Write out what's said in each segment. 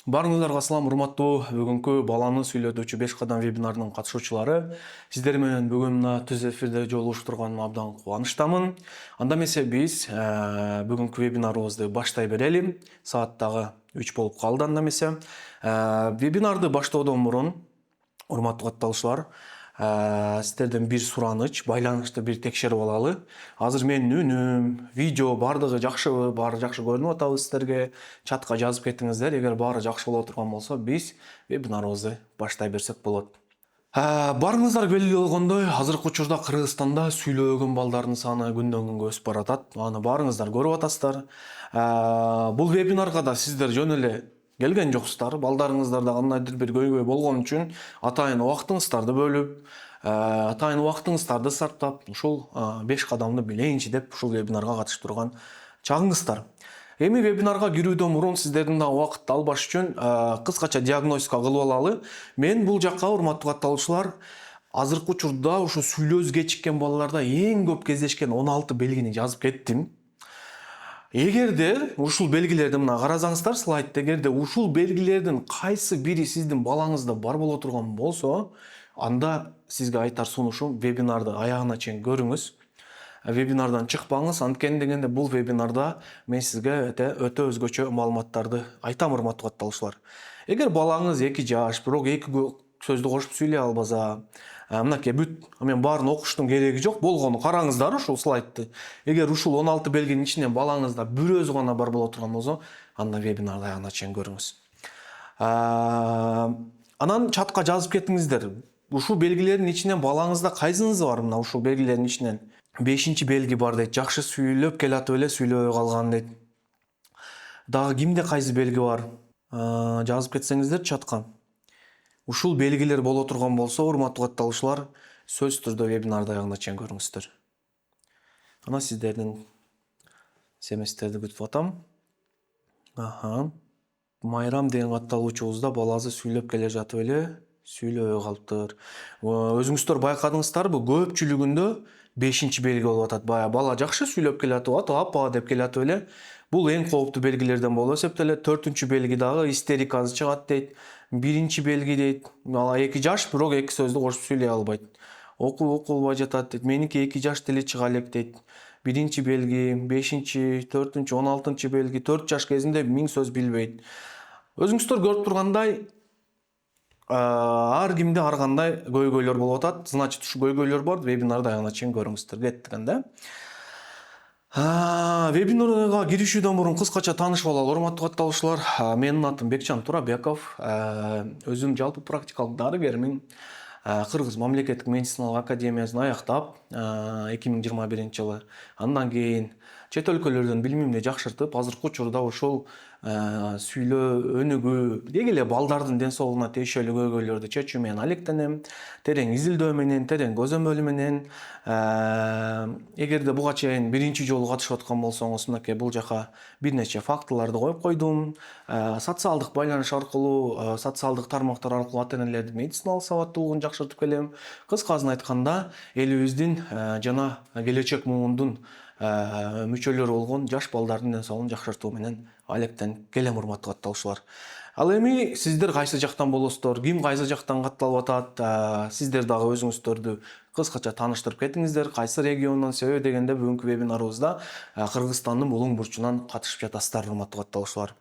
Барыңыздарга салам, урматтуу бүгүнкү баланы сүйлөтүүчү 5 кадам вебинарынын катышуучулары. Сиздер менен бүгүн мына түз эфирде жолугуштурганыма абдан кубанычтамын. Анда эмесе биз бүгүнкү вебинарыбызды баштай берели. Саат дагы 3 болуп калды анда эмесе. Вебинарды баштоодон мурун, урматтуу катталуучулар, сиздерден бир сураныч, байланышты бир текшерип алалы. Азыр менин үнүм, видео бардыгы жакшыбы, баары жакшы көрүнүп атабы сиздерге? Чатка жазып кетиңиздер. Эгер баары жакшы боло турган болсо, биз вебинарыбызды баштай берсек болот. Барыңыздар белгилүү болгондой, азыркы учурда Кыргызстанда сүйлөбөгөн балдардын саны күндөн күнгө өсүп баратат. Аны баарыңыздар көрүп атасыздар. Бул вебинарга да сиздер жөн эле келген жоксуздар. Балдарыңыздарда кандайдыр бир көйгөй болгон үчүн атайын убактыңыздарды бөлүп, атайын убактыңыздарды сарптап, ушул 5 кадамды билейинчи деп ушул вебинарга катышып турган чагыңыздар. Эми вебинарга кирүүдөн мурун сиздердин да убакытты албаш үчүн кыскача диагностика кылып алалы. Мен бул жакка, урматтуу катталуучулар, азыркы учурда ушу сүйлөөсү кечиккен балаларда эң көп кездешкен 16 белгини жазып кеттим. Эгерде ушул белгилерди мына карасаңыздар слайдта, эгерде ушул белгилердин кайсы бири сиздин балаңызда бар боло турган болсо, анда сизге айтар сунушум вебинарды аягына чейин көрүңүз. Вебинардан чыкпаңыз, анткени дегенде бул вебинарда мен сизге өтө өзгөчө маалыматтарды айтам, урматтуу катталуучулар. Эгер балаңыз 2 жаш, бирок 2 сөздү кошуп сүйлөй албаса, мынакей бүт, мен баарын окуштун кереги жок, болгону караңыздар ушул слайдты. Эгер ушул 16 белгинин ичинен балаңызда бир өзү гана бар боло турган болсо, анда вебинарды аягына чейин көрүңүз. Анан чатка жазып кетиңиздер. Ушул белгилердин ичинен балаңызда кайсынысы бар? Мына ушул белгилердин ичинен 5-чи белги бар дейт. Жакшы сүйлөп келатып эле сүйлөбөй калган дейт. Дагы кимде кайсы белги бар? Жазып кетсеңиздер чатка. Ушул белгилер боло турган болсо, урматтуу катталуучулар, сөзсүз түрдө вебинарды аягына чейин көрүңүздөр. Ана сиздердин семестерди күтүп атам. Майрам деген катталуучубузда баласы сүйлөп келе жатып эле сүйлөбөй калыптыр. Өзүңүздөр байкадыңыздарбы? Көпчүлүгүндө 5-чи белги болуп атат. Бала жакшы сүйлөп келатып атат, апа деп келатып эле. Бул эң кооптуу белгилерден болуп эсептелет. 4-чү белги дагы истерикасы чыгат дейт. 1-чи белги дейт. Бала 2 жаш, бирок 2 сөздү кошуп сүйлөй албайт. Окулбай жатат дейт. Меники 2 жаш тили чыга элек дейт. 1-чи белги, 5-чи, 4-чү, 16-чы белги, 4 жаш кезинде 1000 сөз билбейт. Өзүңүздөр көрүп тургандай, ар кимде ар кандай көйгөйлөр болуп атат. Значит, ушу көйгөйлөр бар, вебинарды аягына чейин көрүңүздөр. Кеттик анда. Вебинарга киришүүдөн мурун кыскача таанышып алалы, урматтуу катталуучулар. Менин атым Бекчан Турабеков. Өзүм жалпы практикалык дарыгермин. Кыргыз мамлекеттик медициналык академиясын аяктап, 2021-жылы. Андан кийин чет өлкөлөрдөн билимимди жакшыртып, азыркы учурда ушул сүйлөө өнүгүү, деги эле балдардын ден соолугуна тийишелүү көйгөйлөрдү чечүү менен алектенем. Терең изилдөө менен, терең көзөмөл менен. Эгерде буга чейин биринчи жолу катышып аткан болсоңуз, мынакей бул жака бир нече фактыларды коюп койдум. Социалдык байланыш аркылуу, социалдык тармактар аркылуу ата-энелердин медициналык сабаттуулугун жакшыртып келем. Кыскасын айтканда, элибиздин жана келечек муундун мүчөлөрү болгон жаш балдардын ден соолугун жакшыртуу менен алектенип келем, урматтуу катталуучулар. Ал эми сиздер кайсы жактан болосуздар, ким кайсы жактан катталып атат, сиздер дагы өзүңүздөрдү кыскача тааныштырып кетиңиздер. Кайсы региондон, себеби дегенде бүгүнкү вебинарыбызда Кыргызстандын улуң бурчунан катышып жатасыздар, урматтуу катталуучулар.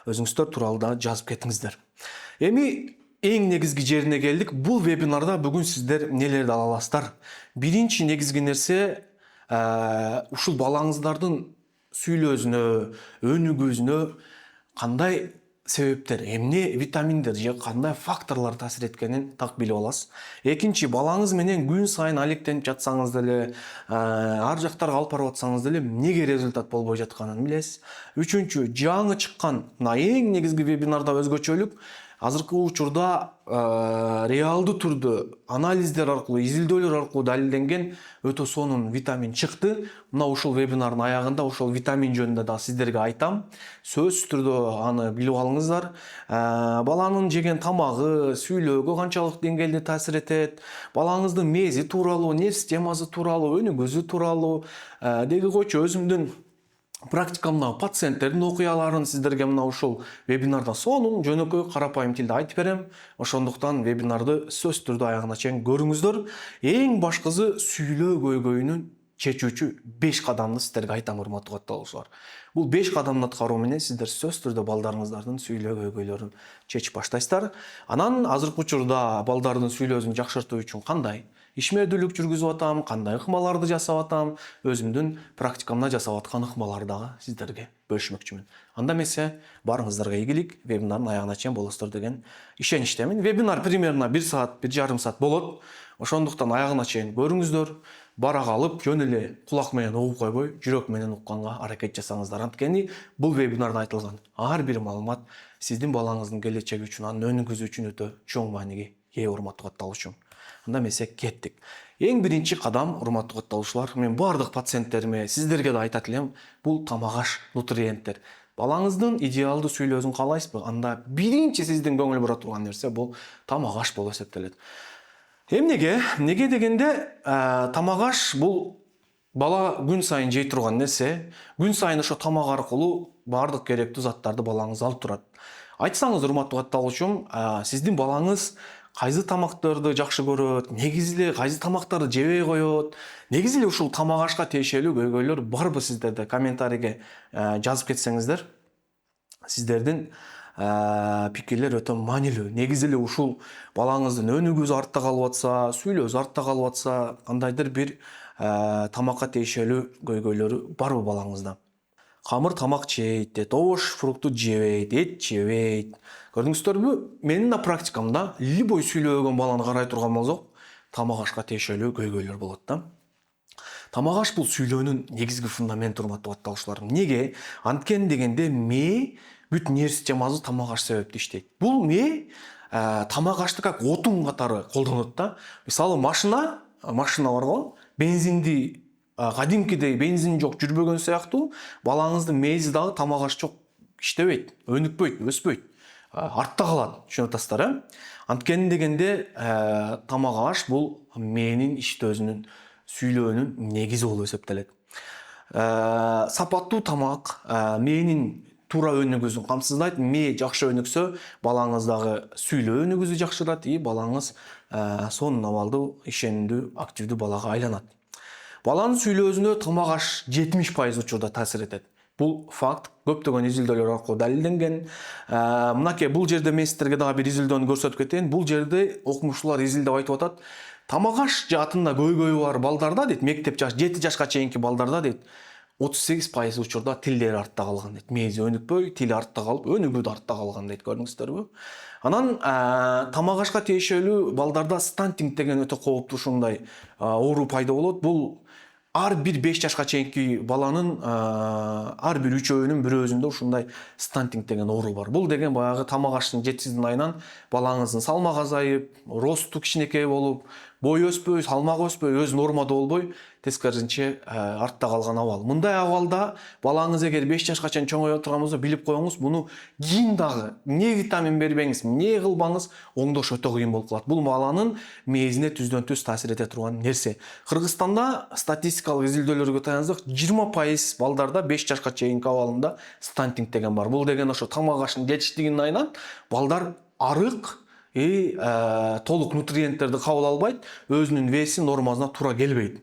Өзүңүздөр тууралуу да жазып кетиңиздер. Эми эң негизги жерине келдик. Бул вебинарда бүгүн сиздер нелерди ала аласыздар? Биринчи негизги нерсе, ушул балаңыздардын сүйлөөсүнө, өнүгүүсүнө кандай себептер, эмне витаминдер же кандай факторлор таасир эткенин так билип аласыз. Экинчи, балаңыз менен күн сайын алектенип жатсаңыз деле, ар жактарга алып барып атсаңыз деле, эмнеге результат болбой жатканын билесиз. Үчүнчү, жаңы чыккан, мына эң негизги вебинарда өзгөчөлүк, азыркы учурда реалдуу түрдө анализдер аркылуу, изилдөөлөр аркылуу далилденген өтө сонун витамин чыкты. Мына ушул вебинардын аягында ушул витамин жөнүндө да сиздерге айтам. Сөзсүз түрдө аны билип алыңыздар. Баланын жеген тамагы сүйлөөгө канчалык деңгээлде таасир этет, балаңыздын мээзи тууралуу, нерв системасы тууралуу, өнүгүүсү тууралуу, деги койчу өзүмдүн практикамдагы пациенттердин окуяларын сиздерге мына ушул вебинарда сонун жөнөкөй карапайым тилде айтып берем. Ошондуктан вебинарды сөзсүз түрдө аягына чейин көрүңүздөр. Эң башкысы сүйлөө көйгөйүнүн чечүүчү 5 кадамды сиздерге айтам, урматтуу катталуучулар. Бул 5 кадамды аткаруу менен сиздер сөзсүз түрдө балдарыңыздардын сүйлөө көйгөйлөрүн чечип баштайсыздар. Анан азыркы учурда балдардын сүйлөөсүн жакшыртуу үчүн кандай ишмердүүлүк жүргүзүп атам, кандай ыкмаларды жасап атам, өзүмдүн практикамда жасап аткан ыкмаларды дагы сиздерге бөлүшмөкчүмүн. Анда эмесе барыңыздарга ийгилик, вебинардын аягына чейин болосуздар деген ишеничтемин. Вебинар примерно 1 саат, 1,5 саат болот. Ошондуктан аягына чейин көрүңүздөр. Бара калып жөн эле кулак менен угуп койбой, жүрөк менен укканга аракет жасаңыздар. Анткени бул вебинарда айтылган ар бир маалымат сиздин балаңыздын келечеги үчүн, анын өнүгүүсү үчүн өтө чоң мааниге ээ, урматтуу катталуучум. Анда эмесе кеттик. Эң биринчи кадам, урматтуу катталуучулар, мен бардык пациенттериме, сиздерге да айтат элем, бул тамак аш, нутриенттер. Балаңыздын идеалдуу сүйлөөсүн каалайсызбы? Анда биринчи сиздин көңүл бура турган нерсе бул тамак аш болуп эсептелет. Эмнеге? Неге дегенде, тамак аш бул бала күн сайын жей турган нерсе, күн сайын ошо тамак аркылуу бардык керектүү заттарды балаңыз алып турат. Айтсаңыз, урматтуу катталуучум, сиздин балаңыз кайсы тамактарды жакшы көрөт, негизи эле кайсы тамактарды жебей коет, негизи эле ушул тамак ашка тиешелүү көйгөйлөр барбы сиздерде? Комментарийге жазып кетсеңиздер, сиздердин пикирлер өтө маанилүү. Негизи эле ушул балаңыздын өнүгүүсү артта калып атса, сүйлөөсү артта калып атса, кандайдыр бир тамакка тиешелүү көйгөйлөрү барбы балаңызда? Камыр тамак жейт, добош фруктту жебейт, эт жебейт. Көрдүңүздөрбү? Менин да практикамда любой сүйлөгөн баланы карай турган болсок, тамак ашка тиешелүү көйгөйлөр болот да. Тамак аш бул сүйлөөнүн негизги фундаменти, урматтуу катталуучулар. Неге? Анткени дегенде мээ бүт нерв системасы тамак аш себептүү иштейт. Бул мээ тамак ашты как отун катары колдонот да. Мисалы машина бар го, бензинди кадимкидей бензин жок жүрбөгөн сыяктуу, балаңыздын мээси дагы тамак аш жок иштебейт, өнүкпөйт, өспөйт, артта калат. Түшүнүп атасыздар, Анткени дегенде тамак аш бул мээнин иштөөсүнүн, сүйлөөнүн негизи болуп эсептелет. Сапаттуу тамак мээнин туура өнүгүүсүн камсыздайт. Мээ жакшы өнүксө, балаңыздагы сүйлөө өнүгүүсү жакшырат, балаңыз сонун абалдуу, ишенимдүү, активдүү балага айланат. Баланын сүйлөөсүнө тамак аш 70% учурда таасир этет. Бул факт көптөгөн изилдөөлөр аркылуу далилденген. Мынакей бул жерде мен сиздерге дагы бир изилдөөнү көрсөтүп кетейин. Бул жерде окумуштуулар изилдеп айтып атат. Тамак аш жаатында көйгөйү бар балдарда дейт, мектеп жаш 7 жашка чейинки балдарда дейт, 38% учурда тилдери артта калган дейт. Мээси өнүкпөй, тили артта калып, өнүгүү да артта калган дейт. Көрдүңүздөрбү? Анан тамак ашка тиешелүү балдарда стантинг деген өтө кооптуу ушундай оору пайда болот. Бул ар бир 5 жашка чейинки баланын ар бир 3-өөнүн бир өзүндө ушундай стантинг деген оору бар. Бул деген баягы тамак аштын жетишсиздигинен балаңыздын салмагы азайып, росту кичинекей болуп, бой өспөй, салмагы өспөй, өз нормада болбой, тескерисинче артта калган абал. Мындай абалда балаңыз эгер 5 жашка чейин чоңоюп турган болсо, билип коюңуз, муну кийин дагы эмне витамин бербеңиз, эмне кылбаңыз, оңдош өтө кыйын болуп калат. Бул баланын мээзине түздөн түз таасир эте турган нерсе. Кыргызстанда статистикалык изилдөөлөргө таянсак, 20% балдарда 5 жашка чейинки абалында стантинг деген бар. Бул деген ошо тамак аштын жетишсиздигинен балдар арык, толук нутриенттерди кабыл албайт, өзүнүн веси нормасына туура келбейт.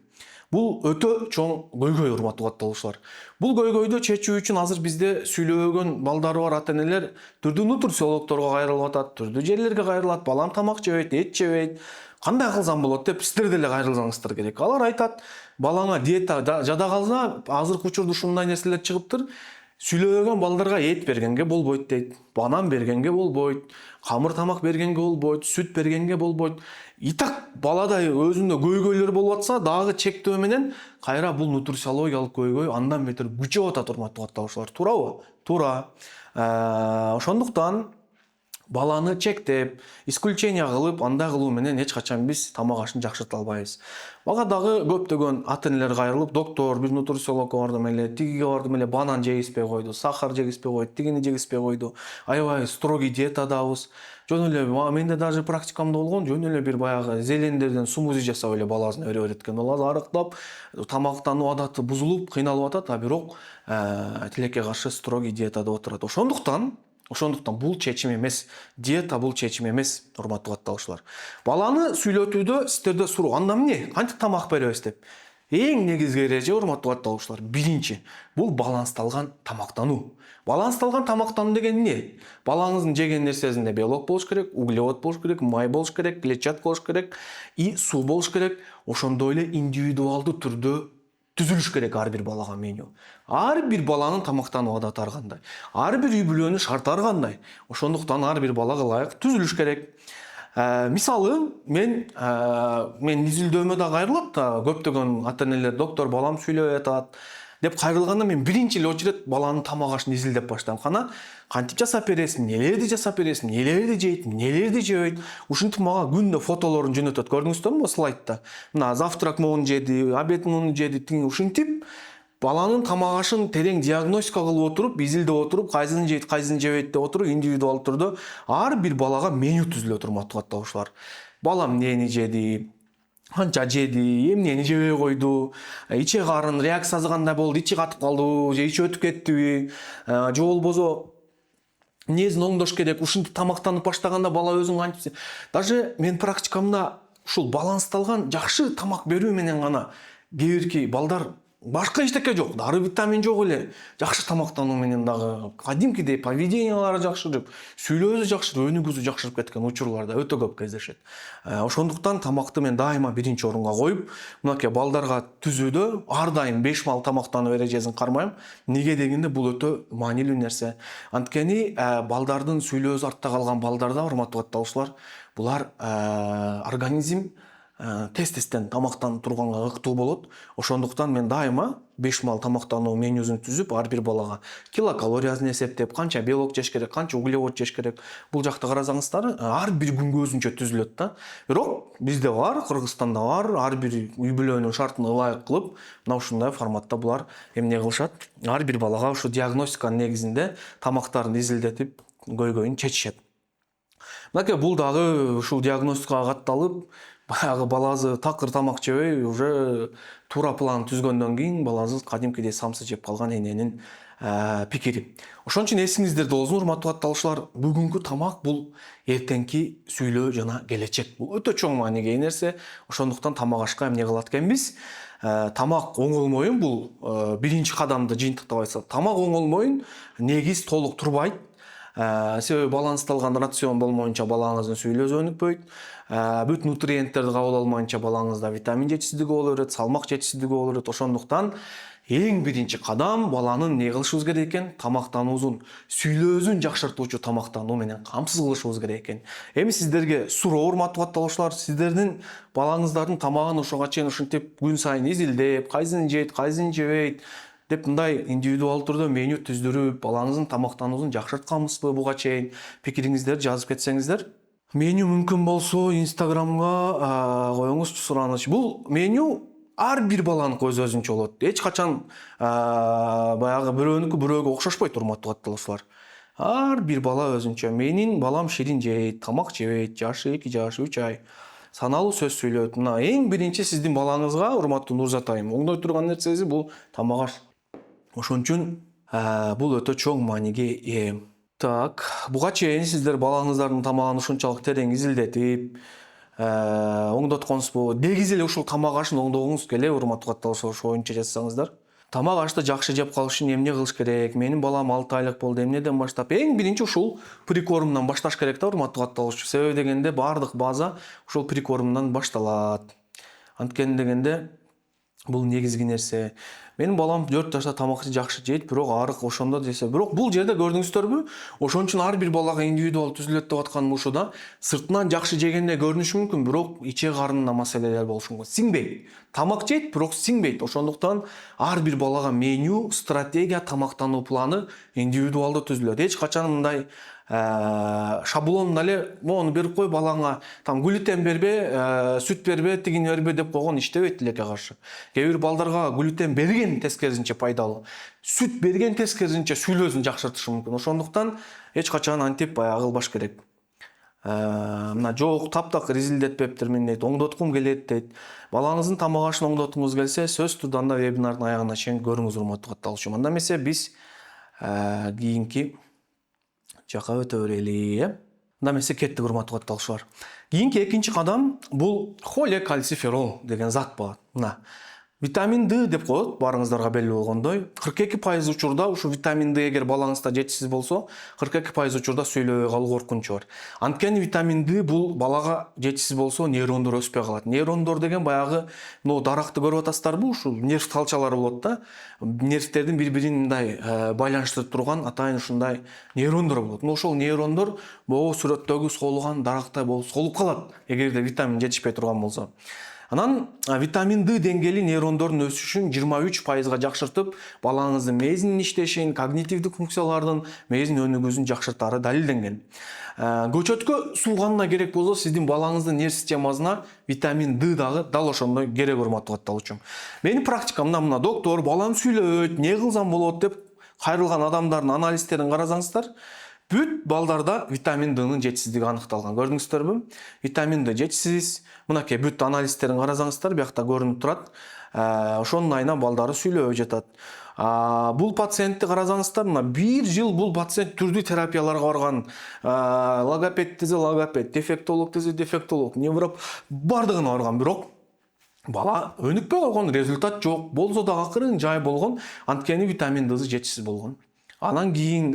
Бул өтө чоң көйгөй, урматтуу катталуучулар. Бул көйгөйдү чечүү үчүн азыр бизде сүйлөгөн балдары бар ата-энелер түрдүү нутрициологторго кайрылып атат, түрдүү жерлерге кайрылат. Балам тамак жебейт, эт жебейт. Кандай кылсам болот деп сиздер деле кайрылсаңыздар керек. Алар айтат, балаңа диета жада калса, азыркы учурда ушундай нерселер чыгыптыр. Сүйлөгөн балдарга эт бергенге болбойт дейт. Банан бергенге болбойт. Камыр тамак бергенге болбойт, сүт бергенге болбойт. Итак, балада өзүндө көйгөйлөр болуп атса, дагы чектөө менен кайра бул нутрициологиялык көйгөй андан бетер күчөп атат, урматтуу катталуучулар. Туурабы? Туура. Ошондуктан баланы чектеп, исключение кылып, андай кылуу менен эч качан биз тамак ашын жакшырта албайбыз. Мага дагы көптөгөн ата-энелер кайрылып, доктор, биз нутрициологко бардым эле, тигиге бардым эле, банан жегизбей койду, сахар жегизбей койду, тигини жегизбей койду. Аябай строгий диетадабыз. Жөн эле менде даже практикамда болгон, жөн эле бир баягы зелендерден смузи жасап эле баласына бере берет экен. Ал азыр арыктап, тамактануу адаты бузулуп, кыйналып атат, а бирок тилекке каршы строгий диетада отурат. Ошондуктан бул чечим эмес, диета бул чечим эмес, урматтуу катталуучулар. Баланы сүйлөтүүдө сиздерде суроо, анда эмне? Кантип тамак беребиз деп. Эң негизги эреже, урматтуу катталуучулар, биринчи, бул балансталган тамактануу. Балансталган тамактануу деген эмне? Балаңыздын жеген нерсесинде белок болуш керек, углевод болуш керек, май болуш керек, клетчатка болуш керек и суу болуш керек. Ошондой эле индивидуалдуу түрдө түзүлүш керек ар бир балага меню. Ар бир баланын тамактануу адаты ар кандай. Ар бир үй бүлөнүн шарты ар кандай. Ошондуктан ар бир балага ылайык түзүлүш керек. Мисалы, мен изилдөөмө да кайрылат да, көптөгөн ата-энелер доктор балам сүйлөп атат деп кайрылганда мен биринчи эле очерет баланын тамак ашын изилдеп баштайм. Кантип жасап бересиң, нелерди жасап бересиң, нелерди жейт, нелерди жебейт. Ушинтип мага күндө фотолорун жөнөтөт. Көрдүңүздөрбү слайдта? Мына завтрак моуну жеди, обед моуну жеди, ушинтип баланын тамак ашын терең диагностика кылып отуруп, изилдеп отуруп, кайсысын жейт, кайсысын жебейт деп отуруп, индивидуалдуу түрдө ар бир балага меню түзүлөт, урматтуу катталуучулар. Балам эмнени жеди, канча жеди, эмнени жебей койду, ичи карын реакциясы кандай болду, ичи катып калдыбы, же ичи өтүп кеттиби, же болбосо эмнесин оңдош керек. Ушинтип тамактанып баштаганда бала өзүн кантип, даже мен практикамда ушул балансталган жакшы тамак берүү менен гана кээ бирки балдар башка эчтеке жок, дары витамин жок эле, жакшы тамактануу менен дагы кадимкидей поведениялары жакшырып, сүйлөөсү жакшырып, өнүгүүсү жакшырып кеткен учурларда өтө көп кездешет. Ошондуктан тамакты мен дайыма биринчи орунга коюп, мынакей балдарга түзүүдө ар дайым 5 мал тамактануу эрежесин кармайм. Неге дегенде бул өтө маанилүү нерсе. Анткени балдардын сүйлөөсү артта калган балдарда, урматтуу катталуучулар, булар организм тез-тезден тамактанып турганга ыктуу болот. Ошондуктан мен дайыма 5 мал тамактануу менюсун түзүп, ар бир балага килокалориясын эсептеп, канча белок жеш керек, канча углевод жеш керек. Бул жакта карасаңыздар, ар бир күнгө өзүнчө түзүлөт да. Бирок бизде бар, Кыргызстанда бар, ар бир үй бүлөнүн шартына ылайык кылып, мына ушундай форматта булар эмне кылышат? Ар бир балага ушу диагностиканын негизинде тамактарын изилдетип, көйгөйүн чечишет. Мынакей бул дагы ушул диагностикага катталып, баягы баласы такыр тамак жебей, уже туура план түзгөндөн кийин баласыз кадимкидей самсы жеп калган эненин пикири. Ошон үчүн эсиңиздерде болсун, урматтуу катталуучулар, бүгүнкү тамак бул эртеңки сүйлөө жана келечек. Бул өтө чоң мааниге ээ нерсе. Ошондуктан тамак ашка эмне кылат экенбиз? Тамак оңолмоюн, бул биринчи кадамды жыйынтыктап айтсак. Тамак оңолмоюн, негиз толук турбайт. Себеби балансталган рацион болмоюнча балаңыздын сүйлөөсү өнүкпөйт. Бүт нутриенттерди кабыл алмайынча балаңызда витамин жетишсиздиги боло берет, салмак жетишсиздиги боло берет. Ошондуктан эң биринчи кадам баланын не кылышыбыз керек экен? Тамактануусун, сүйлөөсүн жакшыртуучу тамактануу менен камсыз кылышыбыз керек экен. Эми сиздерге суроо, урматтуу катталуучулар, сиздердин балаңыздардын тамагын ошого чейин ушинтип күн сайын изилдеп, кайсысын жейт, кайсысын жебейт деп мындай индивидуалдуу түрдө меню түздүрүп, балаңыздын тамактануусун жакшыртканбызбы буга чейин пикириңиздерди жазып кетсеңиздер. Меню мүмкүн болсо Инстаграмга коюңузчу сураныч. Бул меню ар бир баланыкы өз өзүнчө болот. Эч качан баягы бирөөнүкү бирөөгө окшошпойт, урматтуу катталуучулар. Ар бир бала өзүнчө. Менин балам ширин жейт, тамак жебейт, жашы 2 жаш 3 ай. Саналуу сөз сүйлөйт. Мына эң биринчи сиздин балаңызга, урматтуу Нурзат айым, оңдой турган нерсеси бул тамак аш. Ошон үчүн бул өтө чоң мааниге ээ. Так, буга чейин сиздер балаңыздардын тамагын ушунчалык терең изилдетип, оңдотконсузбу? Негизи эле ушул тамак ашын оңдогуңуз келеби, урматтуу катталуучулар, ошо боюнча жасасаңыздар. Тамак ашты жакшы жеп калыш үчүн эмне кылыш керек? Менин балам 6 айлык болду, эмнеден баштап? Эң биринчи ушул прикормдон башташ керек да, урматтуу катталуучу. Себеби дегенде баардык база ушул прикормдон башталат. Анткени дегенде бул негизги нерсе. Менин балам 4 жашта тамакты жакшы жейт, бирок арык ошондо десе. Бирок бул жерде көрдүңүздөрбү? Ошон үчүн ар бир балага индивидуал түзүлөт деп атканым ушуда. Сыртынан жакшы жегенде көрүнүшү мүмкүн, бирок иче карынында маселелер болушу мүмкүн. Сиңбейт. Тамак жейт, бирок сиңбейт. Ошондуктан ар бир балага меню, стратегия, тамактануу планы индивидуалдуу түзүлөт. Эч качан мындай шаблон эле мону берип кой балаңа там глютен бербе, сүт бербе, тигини бербе деп койгон иштебейт тилекке каршы. Кээ бир балдарга глютен берген тескерисинче пайдалуу, сүт берген тескерисинче сүйлөөсүн жакшыртышы мүмкүн. Ошондуктан эч качан антип баягы кылбаш керек. Мына жок таптак резилдетпептирмин дейт, оңдоткум келет дейт. Балаңыздын тамак ашын оңдоткуңуз келсе, сөзсүз түрдө анда вебинардын аягына чейин көрүңүз урматтуу катталуучум. Анда эмесе биз кийинки жака өтө берели. Анда эмесе кеттик урматтуу катталуучулар. Кийинки экинчи кадам бул холекальциферол деген зат болот. Мына витамин D деп коет, барыңыздарга белгилүү болгондой. 42% учурда ушу витамин D эгер балаңызда жетишсиз болсо, 42% учурда сүйлөбөй калуу коркунучу бар. Анткени витамин D бул балага жетишсиз болсо нейрондор өспөй калат. Нейрондор деген баягы даракты көрүп атасыздарбы? Ушул нерв талчалары болот да. Нервтердин бири-бирин мындай байланыштырып турган атайын ушундай нейрондор болот. Ошол нейрондор могу сүрөттөгү солуган дарактай болуп солуп калат, эгерде витамин жетишпей турган болсо. Анан витамин D деңгээли нейрондордун өсүшүн 23%га жакшыртып, балаңыздын мээзинин иштешин, когнитивдик функциялардын, мээзин өнүгүүсүн жакшыртары далилденген. Көчөткө сулганына керек болсо, сиздин балаңыздын нерв системасына витамин D дагы дал ошондой керек урматтуу катталуучум. Менин практикамда мына доктор балам сүйлөбөйт, эмне кылсам болот деп кайрылган адамдардын анализтерин карасаңыздар, бүт балдарда витамин D'нын жетишсиздиги аныкталган. Көрдүңүздөрбү? Витамин D жетишсиз. Мынакей бүт анализтерин карасаңыздар, биякта көрүнүп турат. Ошонун айынан балдары сүйлөбөй жатат. Бул пациентти карасаңыздар, мына 1 жыл бул пациент түрдүү терапияларга барган. Логопед десе логопед, дефектолог десе дефектолог, невроп бардыгына барган, бирок бала өнүкпөй койгон, результат жок. Болсо дагы акырын жай болгон, анткени витамин D'сы жетишсиз болгон. Анан кийин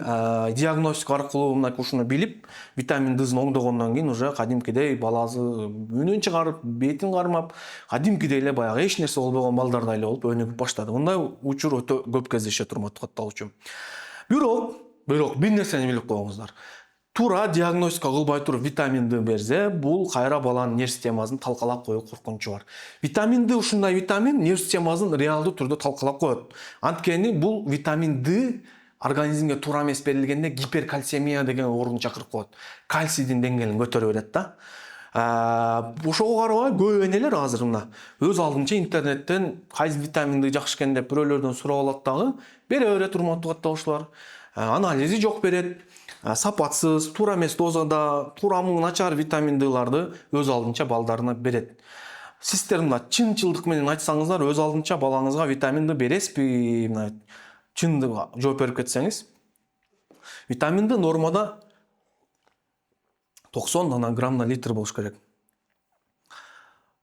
диагностика аркылуу мына ушуну билип, витамин D'сын оңдогондон кийин уже кадимкидей баласы үнүн чыгарып, бетин кармап, кадимкидей эле баягы эч нерсе болбогон балдардай эле болуп өнүгүп баштады. Мындай учур өтө көп кездешет урматтуу катталуучум. Бирок бир нерсени билип коюңуздар. Туура диагностика кылбай туруп витамин D берсе, бул кайра баланын нерв системасын талкалап коюу коркунучу бар. Витамин D ушундай витамин нерв системасын реалдуу түрдө талкалап коет. Анткени бул витамин D организмге туура эмес берилгенде гиперкальцемия деген оорууну чакырып коет. Кальцийдин деңгээлин көтөрүп берет да. Ошого карабай көп энелер азыр мына өз алдынча интернеттен кайсы витамин D жакшы экен деп бирөөлөрдөн сурап алат дагы, бере берет урматтуу катталуучулар. Анализи жок берет. Сапатсыз, туура эмес дозада, курамы начар витамин D'ларды өз алдынча балдарына берет. Сиздер мына чынчылдык менен айтсаңыздар, өз алдынча балаңызга витамин D бересизби? Мына чындык жооп берип кетсеңиз, витамин D нормада 90 нанограмм на литр болуш керек.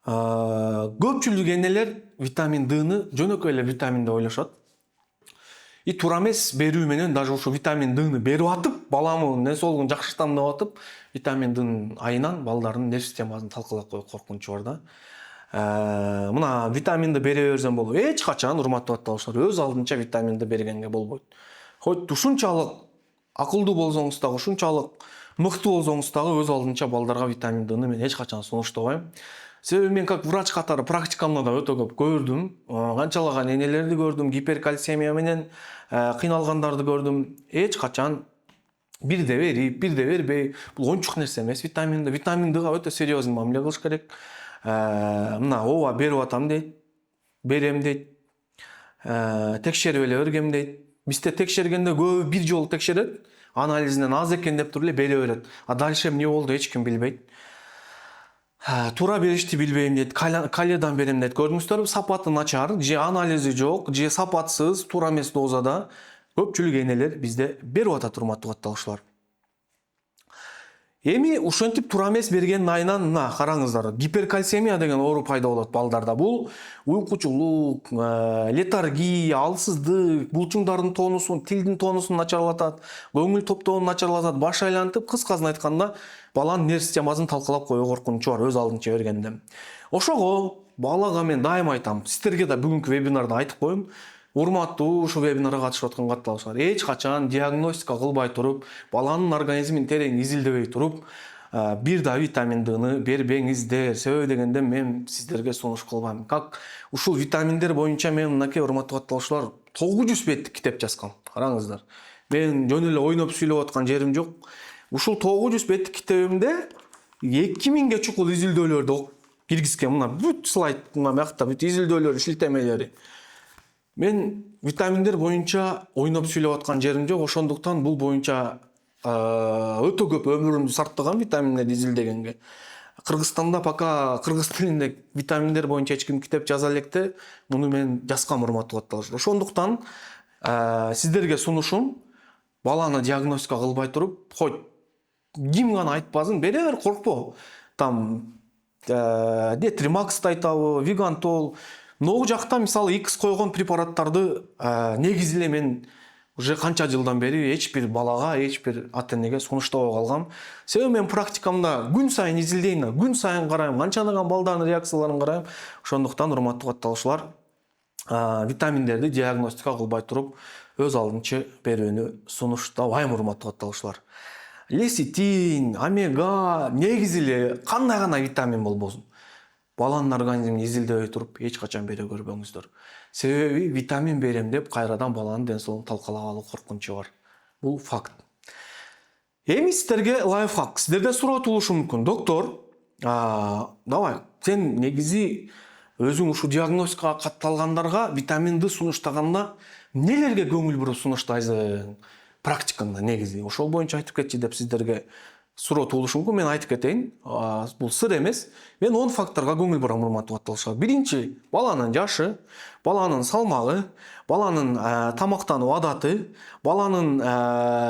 Көпчүлүк энелер витамин D'ны жөнөкөй эле витамин деп ойлошот. И туура эмес берүү менен даже ушу витамин D'ны берип атып, баламын нерсе болгон жакшыртам деп атып, витамин D'нын айынан балдардын нерв системасын талкалап коюу коркунучу бар да. Мына витаминди бере берсем болот. Эч качан урматтуу катталуучулар өз алдынча витаминди бергенге болбойт. Хоть ушунчалык акылдуу болсоңуз дагы, ушунчалык мыкты болсоңуз дагы өз алдынча балдарга витамин D'ны мен эч качан сунуштабайм. Себеби мен как врач катары практикамда да өтө көп көрдүм. Канчалаган энелерди көрдүм, гиперкальцемия менен кыйналгандарды көрдүм. Эч качан бирде берип, бирде бербей, бул оңчук нерсе эмес витамин D. Витамин D'га өтө серьезный мамиле кылыш керек. Мына ооба берип атам дейт, берем дейт, текшерип эле бергем дейт. Бизде текшергенде көбү бир жолу текшерет, анализинен аз экен деп туруп эле бере берет. А дальше эмне болду эч ким билбейт. Туура беришти билбейм дейт, каледан берем дейт. Көрдүңүздөрбү, сапаты начар, же анализи жок, же сапатсыз, туура эмес дозада көпчүлүк энелер бизде берип атат урматтуу катталуучулар. Эми ушинтип туура эмес бергенин айынан мына караңыздар, гиперкальцемия деген оору пайда болот балдарда. Бул уйкучулук, летаргия, алсыздык, булчуңдардын тонусун, тилдин тонусун начарлатат, көңүл топтоонун начарлатат, баш айлантып, кыскасын айтканда, баланын нерв системасын талкалап коюу коркунучу бар өз алдынча бергенде. Ошого балага мен дайыма айтам, сиздерге да бүгүнкү вебинарда айтып коем. Урматтуу ушу вебинарга катышып аткан катталуучулар, эч качан диагностика кылбай туруп, баланын организмин терең изилдебей туруп, бир да витамин D'ны бербеңиздер. Себеби дегенде мен сиздерге сунуш кылбайм. Как ушул витаминдер боюнча мен мынакей урматтуу катталуучулар 900 беттик китеп жазгам. Караңыздар. Мен жөн эле ойноп сүйлөп аткан жерим жок. Ушул 900 беттик китебимде 2000ге чукул изилдөөлөрдү киргизген. Мына бүт слайд мына бакта бүт изилдөөлөр, шилтемелери. Мен витаминдер боюнча ойноп сүйлөп аткан жерим жок, ошондуктан бул боюнча өтө көп өмүрүмдү сарптаган витаминдерди изилдегенге. Кыргызстанда пока кыргыз тилинде витаминдер боюнча эч ким китеп жаза электе, муну мен жазгам, урматтуу катталыштар. Ошондуктан сиздерге сунушум баланы диагностика кылбай туруп, хоть ким гана айтпасын, бере бер, коркпо. Там Детримакс айтабы, Вигантол, могу жакта мисалы X койгон препараттарды негизи эле мен уже канча жылдан бери эч бир балага, эч бир ата энеге сунуштабай калгам. Себеби мен практикамда күн сайын изилдейм, күн сайын карайм, канчалаган балдардын реакцияларын карайм. Ошондуктан урматтуу катталушулар, витаминдерди диагностика кылбай туруп өз алдынча берүүнү сунуштабайм, урматтуу катталушулар. Леситин, омега, негизи эле кандай гана витамин болбосун, баланын организмин изилдебей туруп эч качан бере көрбөңүздөр. Себеби витамин берем деп кайрадан баланын ден соолугун талкалагалы коркунучу бар. Бул факт. Эми сиздерге лайфхак. Сиздерде суроо туулушу мүмкүн. Доктор, давай, сен негизи өзүң ушу диагностикага катталгандарга витаминди сунуштаганда нелерге көңүл буруп сунуштайсың? Практикаңда негизи ошол боюнча айтып кетчи деп сиздерге суроо туулушу мүмкүн. Мен айтып кетейин. Бул сыр эмес. Мен 10 факторго көңүл бурам, урматтуу катталушулар. Биринчи, баланын жашы, баланын салмагы, баланын тамактануу адаты, баланын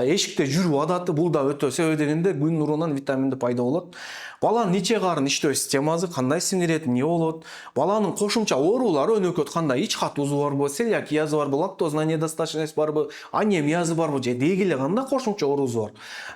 эшикте жүрүү адаты. Бул да өтө, себеби дегенде күн нурунан витаминди пайда болот. Баланын иче карын иштөө системасы кандай сиңирет, эмне болот? Баланын кошумча оорулары өнөкөт кандай? Ич катуусу барбы, целиакиязы барбы, лактоза недостаточность барбы, анемиязы барбы, же деги эле кандай кошумча оорусу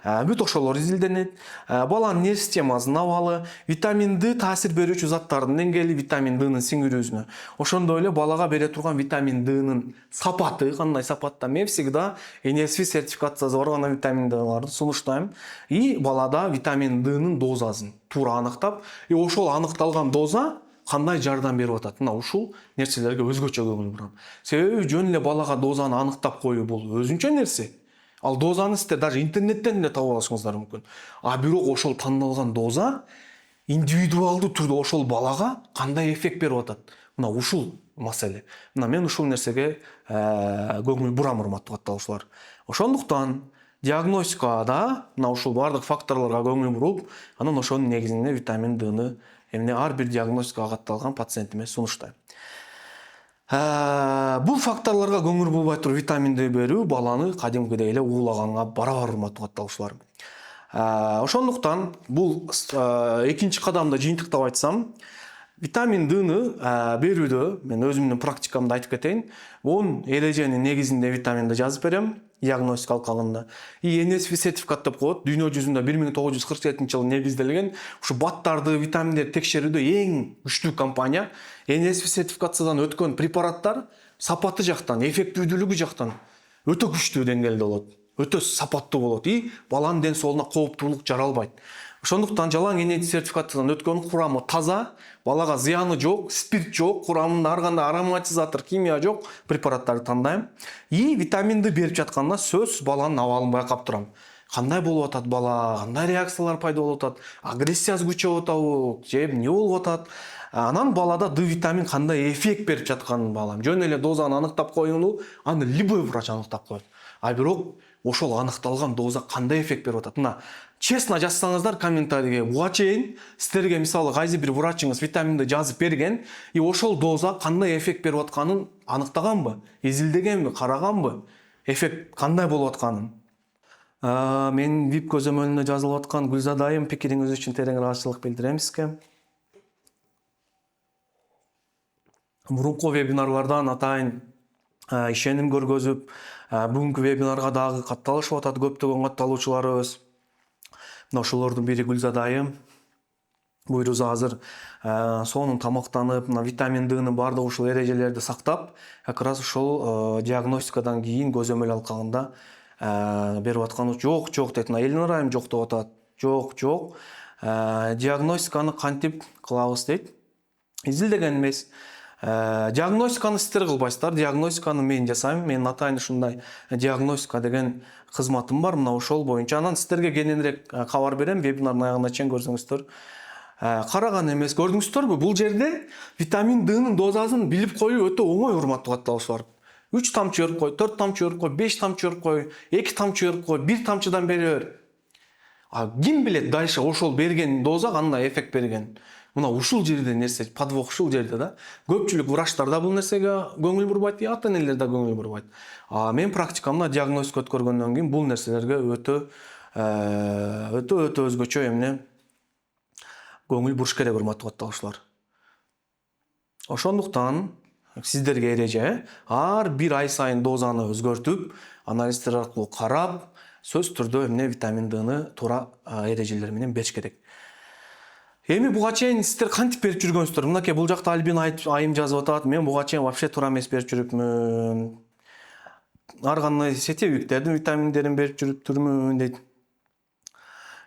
бар? Бүт ошолор изилденет. Баланын нерв системасынын абалы, витаминди таасир берүүчү заттардын деңгээли, витамин Д'нын сиңирүүсүнө. Ошондой эле балага бере турган витамин Д'нын сапаты кандай сапатта. Мен всегда NSV сертификациясы бар гана витамин Д'ларды сунуштайм. И балада витамин Д'нын дозасын туура аныктап, ошол аныкталган доза кандай жардам берип атат. Мына ушул нерселерге өзгөчө көңүл бурам. Себеби жөн эле балага дозаны аныктап коюу бул өзүнчө нерсе. Ал дозаны сиздер даже интернеттен эле таап алышыңыздар мүмкүн. Бирок ошол тандалган доза индивидуалдуу түрдө ошол балага кандай эффект берип атат. Мына ушул маселе. Мына мен ушул нерсеге көңүл бурам, урматтуу катталушулар. Ошондуктан диагностикада мына ушул бардык факторлорго көңүл буруп, анан ошонун негизинде витамин Д'ны эмне ар бир диагностикага катталган пациентиме сунуштайм. Бул факторлорго көңүл бурбай туруп витаминди берүү баланы кадимкидей эле уулаганга барабар, урматтуу катталушулар. Ошондуктан бул экинчи кадамда жыйынтыктап айтсам, витамин Д'ны берүүдө мен өзүмдүн практикамда айтып кетейин. 10 эреженин негизинде витаминди жазып берем диагностика алкагында. NSV сертификат деп коет. Дүйнө жүзүндө 1947-жылы негизделген. Ушу баттарды, витаминдерди текшерүүдө эң күчтүү компания. NSV сертификациядан өткөн препараттар сапаты жактан, эффективдүүлүгү жактан өтө күчтүү деңгээлде болот. Өтө сапаттуу болот. И баланын ден соолугуна кооптуулук жаралбайт. Ошондуктан жалаң NSV сертификациядан өткөн, курамы таза, балага зыяны жок, спирт жок, курамында ар кандай ароматизатор, химия жок препараттарды тандайм. И витаминди берип жатканда сөзсүз баланын абалын байкап турам. Кандай болуп атат бала, кандай реакциялар пайда болуп атат, агрессиясы күчөп атабы, же эмне болуп атат. Анан балада Д витамин кандай эффект берип жатканын балам. Жөн эле дозаны аныктап коюну, аны любой врач аныктап коет. Бирок ошол аныкталган доза кандай эффект берип атат? Мына честно жазсаңыздар комментарийге, буга чейин сиздерге мисалы кайсы бир врачыңыз витаминди жазып берген, и ошол доза кандай эффект берип атканын аныктаганбы, изилдегенби, караганбы, эффект кандай болуп атканын? Мен VIP көзөмөлүнө жазылып аткан Гүлзада айым, пикириңиз үчүн терең ыраазычылык билдирем сизге. Мурунку вебинарлардан атайын ишеним көргөзүп, бүгүнкү вебинарга дагы катталышып атат көптөгөн катталуучуларыбыз. Мына ошолордун бири Гүлзада айым. Буйрузу азыр сонун тамактанып, мына витамин Д'нын бардык ушул эрежелерди сактап, как раз ошол диагностикадан кийин көзөмөл алкагында берип аткан жок дейт. Мына Элнур айым жок деп атат. Жок. Диагностиканы кантип кылабыз дейт. Изилдеген эмес. Диагностиканы сиздер кылбайсыздар. Диагностиканы мен жасайм. Мен атайын ушундай диагностика деген кызматым бар. Мына ошол боюнча анан сиздерге кененирээк кабар берем. Вебинардын аягына чейин көрсөңүздөр. Караган эмес. Көрдүңүздөрбү? Бул жерде витамин Д'нын дозасын билип коюу өтө оңой, урматтуу катталуучулар. 3 тамчы өрүп кой, 4 тамчы өрүп кой, 5 тамчы өрүп кой, 2 тамчы өрүп кой, 1 тамчыдан бери бер. Ким билет дальше ошол берген доза кандай эффект берген. Мына ушул жерде нерсе, подвох ушул жерде да. Көпчүлүк врачтар да бул нерсеге көңүл бурбайт, ата-энелер да көңүл бурбайт. Мен практикамда диагностика өткөргөндөн кийин бул нерселерге өтө өзгөчө эмне көңүл буруш керек, урматтуу катталуучулар. Ошондуктан сиздерге эреже, ар бир ай сайын дозаны өзгөртүп, анализдер аркылуу карап, сөз түрдө эмне витамин Д'ны туура эрежелер менен бериш керек. Эми буга чейин сиздер кантип берип жүргөнсүздөр? Мынакей бул жакта Альбин айым жазып атат. Мен буга чейин вообще туура эмес берип жүрүпмүн. Ар кандай сетевиктердин витаминдерин берип жүрүптүрмүн дейт.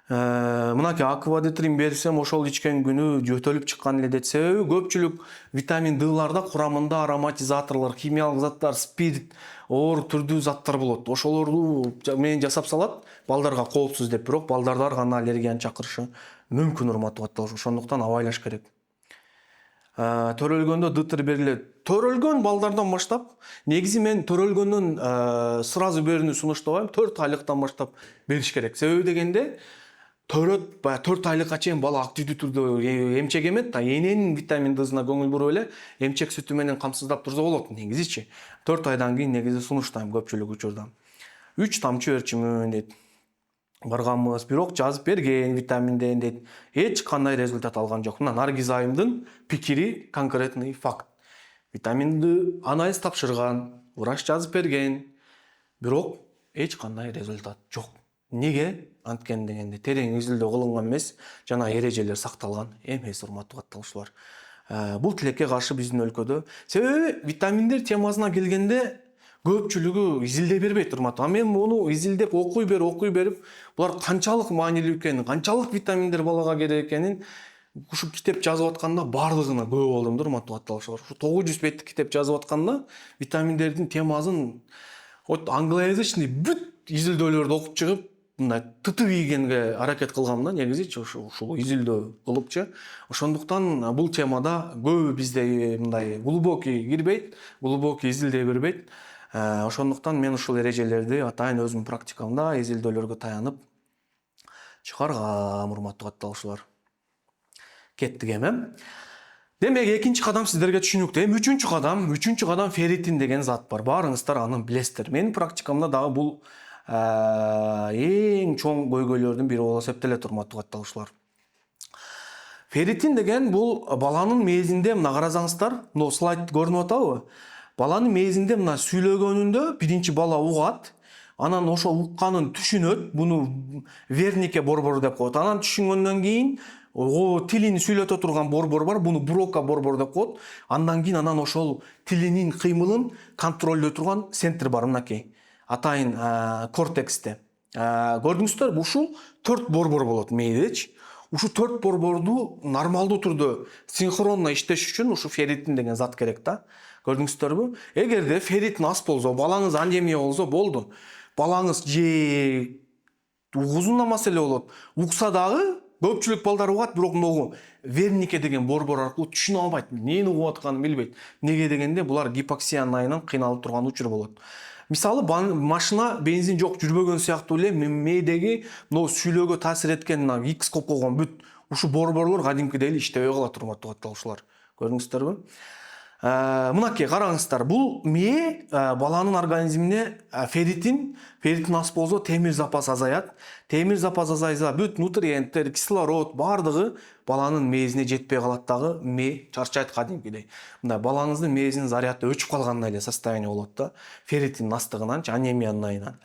Мынакей аквадетрин берсем ошол ичкен күнү жөтөлүп чыккан эле дейт. Себеби көпчүлүк витамин Д'ларда курамында ароматизаторлор, химиялык заттар, спирт, оор түрдүү заттар болот. Ошолорду менен жасап салат, балдарга коопсуз деп, бирок балдарда ар кандай аллергияны чакырышы мүмкүн, урматтуу катталуучу. Ошондуктан абайлаш керек. Төрөлгөндө дытыр берилет. Төрөлгөн балдардан баштап, негизи мен төрөлгөндөн сразу берүүнү сунуштабайм. 4 айлыктан баштап бериш керек. Себеби дегенде төрөт, 4 айлыкка чейин бала активдүү түрдө эмчек эмет, эненин витамин Д'сына көңүл буруп эле эмчек сүтү менен камсыздап турса болот негизичи. 4 айдан кийин негизи сунуштайм көпчүлүк учурда. 3 тамчы берчүмүн дейт. Барганбыз, бирок жазып берген витаминден дейт. Эч кандай результат алган жок. Мына Наргиз айымдын пикири конкретный факт. Витамин Д анализ тапшырган, врач жазып берген, бирок эч кандай результат жок. Неге? Анткен дегенде терең изилдөө кылынган эмес, жана эрежелер сакталган эмес, урматтуу катталуучулар. Бул тилекке каршы биздин өлкөдө. Себеби витаминдер темасына келгенде көпчүлүгү изилдей бербейт, урматтуу. Мен муну изилдеп окуй берип, булар канчалык маанилүү экенин, канчалык витаминдер балага керек экенин ушу китеп жазып атканда бардыгына күбө болдум, урматтуу катталуучулар. Ушу 900 беттик китеп жазып атканда витаминдердин темасын англоязычный бүт изилдөөлөрдү окуп чыгып, мындай тытып ийгенге аракет кылгам да, негизичи ушул изилдөө кылыпчы. Ошондуктан бул темада көбү бизде мындай глубокий кирбейт, глубокий изилдей бербейт. Ошондуктан мен ушул эрежелерди атайын өзүмдүн практикамда изилдөөлөргө таянып чыгаргам, урматтуу катталуучулар. Кеттик эми. Демек, экинчи кадам сиздерге түшүнүктүү. Эми үчүнчү кадам ферритин деген зат бар. Баарыңыздар аны билесиздер. Менин практикамда дагы бул эң чоң көйгөйлөрдүн бири болуп эсептелет, урматтуу катталуучулар. Ферритин деген бул баланын мээзинде, мына карасаңыздар, мына слайд көрүнүп атабы? Баланын мээзинде мына сүйлөгөнүндө биринчи бала угат, анан ошо укканын түшүнөт, буну вернике борбору деп коет. Анан түшүнгөндөн кийин тилин сүйлөтө турган борбор бар, буну брока борбор деп коет. Андан кийин анан ошол тилинин кыймылын контролдой турган центр бар, мынакей. Атайын кортексте. Көрдүңүздөр, ушул 4 борбор болот мээдечи. Ушу 4 борборду нормалдуу түрдө синхронно иштеш үчүн ушу ферритин деген зат керек да. Көрдүңүздөрбү? Эгерде ферритин аз болсо, балаңыз анемия болсо болду. Балаңыз же угузунда маселе болот. Укса дагы көпчүлүк балдар угат, бирок могу вернике деген борбор аркылуу түшүнө албайт, эмнени угуп атканын билбейт. Неге дегенде булар гипоксия айынан кыйналып турган учур болот. Мисалы, машина бензин жок жүрбөгөн сыяктуу эле мээдеги мына сүйлөөгө таасир эткен X коп койгон бүт ушу борборлор кадимкидей эле иштебей калат, урматтуу катталуучулар. Көрдүңүздөрбү? Мынакей караңыздар, бул мээ баланын организмине ферритин аз болсо темир запас азаят. Темир запас азайса бүт нутриенттер, кислород бардыгы баланын мээзине жетпей калат дагы, мээ чарчайт кадимкидей. Мындай балаңыздын мээсинин заряды өчүп калгандай эле состояние болот да, ферритин астыгынан, анемиянын айынан.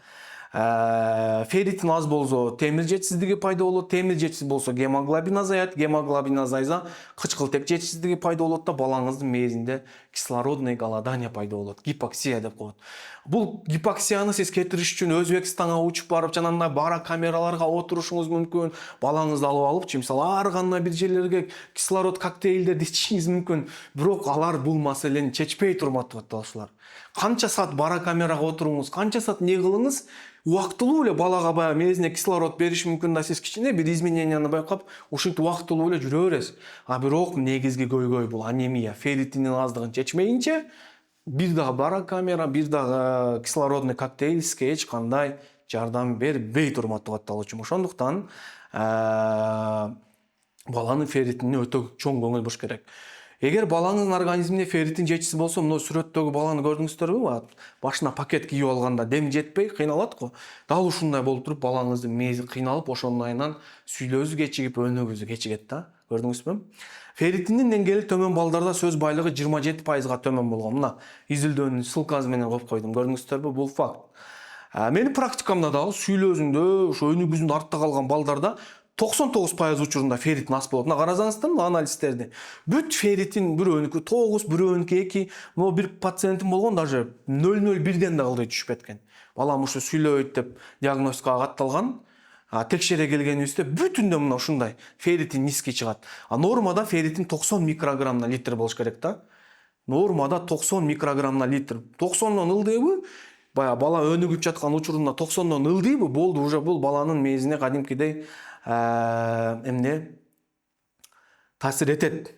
Ферритин аз болсо темир жетишсиздиги пайда болот, темир жетишсиз болсо гемоглобин азаят, гемоглобин азайса кычкылтек жетишсиздиги пайда болот да, балаңыздын мээсинде кислородный голодание пайда болот, гипоксия деп коет. Бул гипоксияны сиз кетириш үчүн Өзбекстанга учуп барып, жанагындай бара камераларга отурушуңуз мүмкүн. Балаңызды алып алыпчы, мисалы ар кандай бир жерлерге кислород коктейлдерди ичишиңиз мүмкүн. Бирок алар бул маселени чечпей турмат деп аталышулар. Канча саат бара камерага отуруңуз, канча саат не кылыңыз, убактылуу эле балага баягы мээзине кислород бериш мүмкүн да сиз кичине бир измененияны байкап, ушинтип убактылуу эле жүрө бересиз. А бирок негизги көйгөй бул анемия, ферритиндин аздыгын чечмейинче бир дагы бара камера, бир дагы кислородный коктейль сизге эч кандай жардам бербей турмат деп аталуучу. Ошондуктан баланын ферритине өтө чоң көңүл буруш керек. Эгер балаңыздын организмине ферритин жетишсиз болсо, мына сүрөттөгү баланы көрдүңүздөрбү? Башына пакет кийип алганда дем жетпей кыйналат го. Дал ушундай болуп туруп балаңыздын мээзи кыйналып, ошондайынан сүйлөөсү кечигип, өнөгүзү кечигет да. Көрдүңүзбү? Ферритиндин деңгээли төмөн балдарда сөз байлыгы 27%га төмөн болгон. Мына изилдөөнүн ссылкасы менен коюп койдум. Көрдүңүздөрбү? Бул факт. Менин практикамда дагы сүйлөөсүндө, ошо өнөгүзүндө артта калган балдарда 99% учурунда ферритин аз болот. Мына карасаңыздар анализтерди. Бүт ферритин бирөөнүкү 9, бирөөнүкү 2, но бир пациентим болгон даже 0,01ден да ылдый түшүп кеткен. Балам ушу сүйлөбөйт деп диагностикага катталган. Текшере келгенибизде бүтүндө мына ушундай ферритин низкий чыгат. Нормада ферритин 90 микрограмм на литр болуш керек да. Нормада 90 микрограмм на литр. 90дон ылдыйбы? Баягы бала өнүгүп жаткан учурунда 90дон ылдыйбы? Болду, уже бул баланын мээзине кадимкидей таасир этет.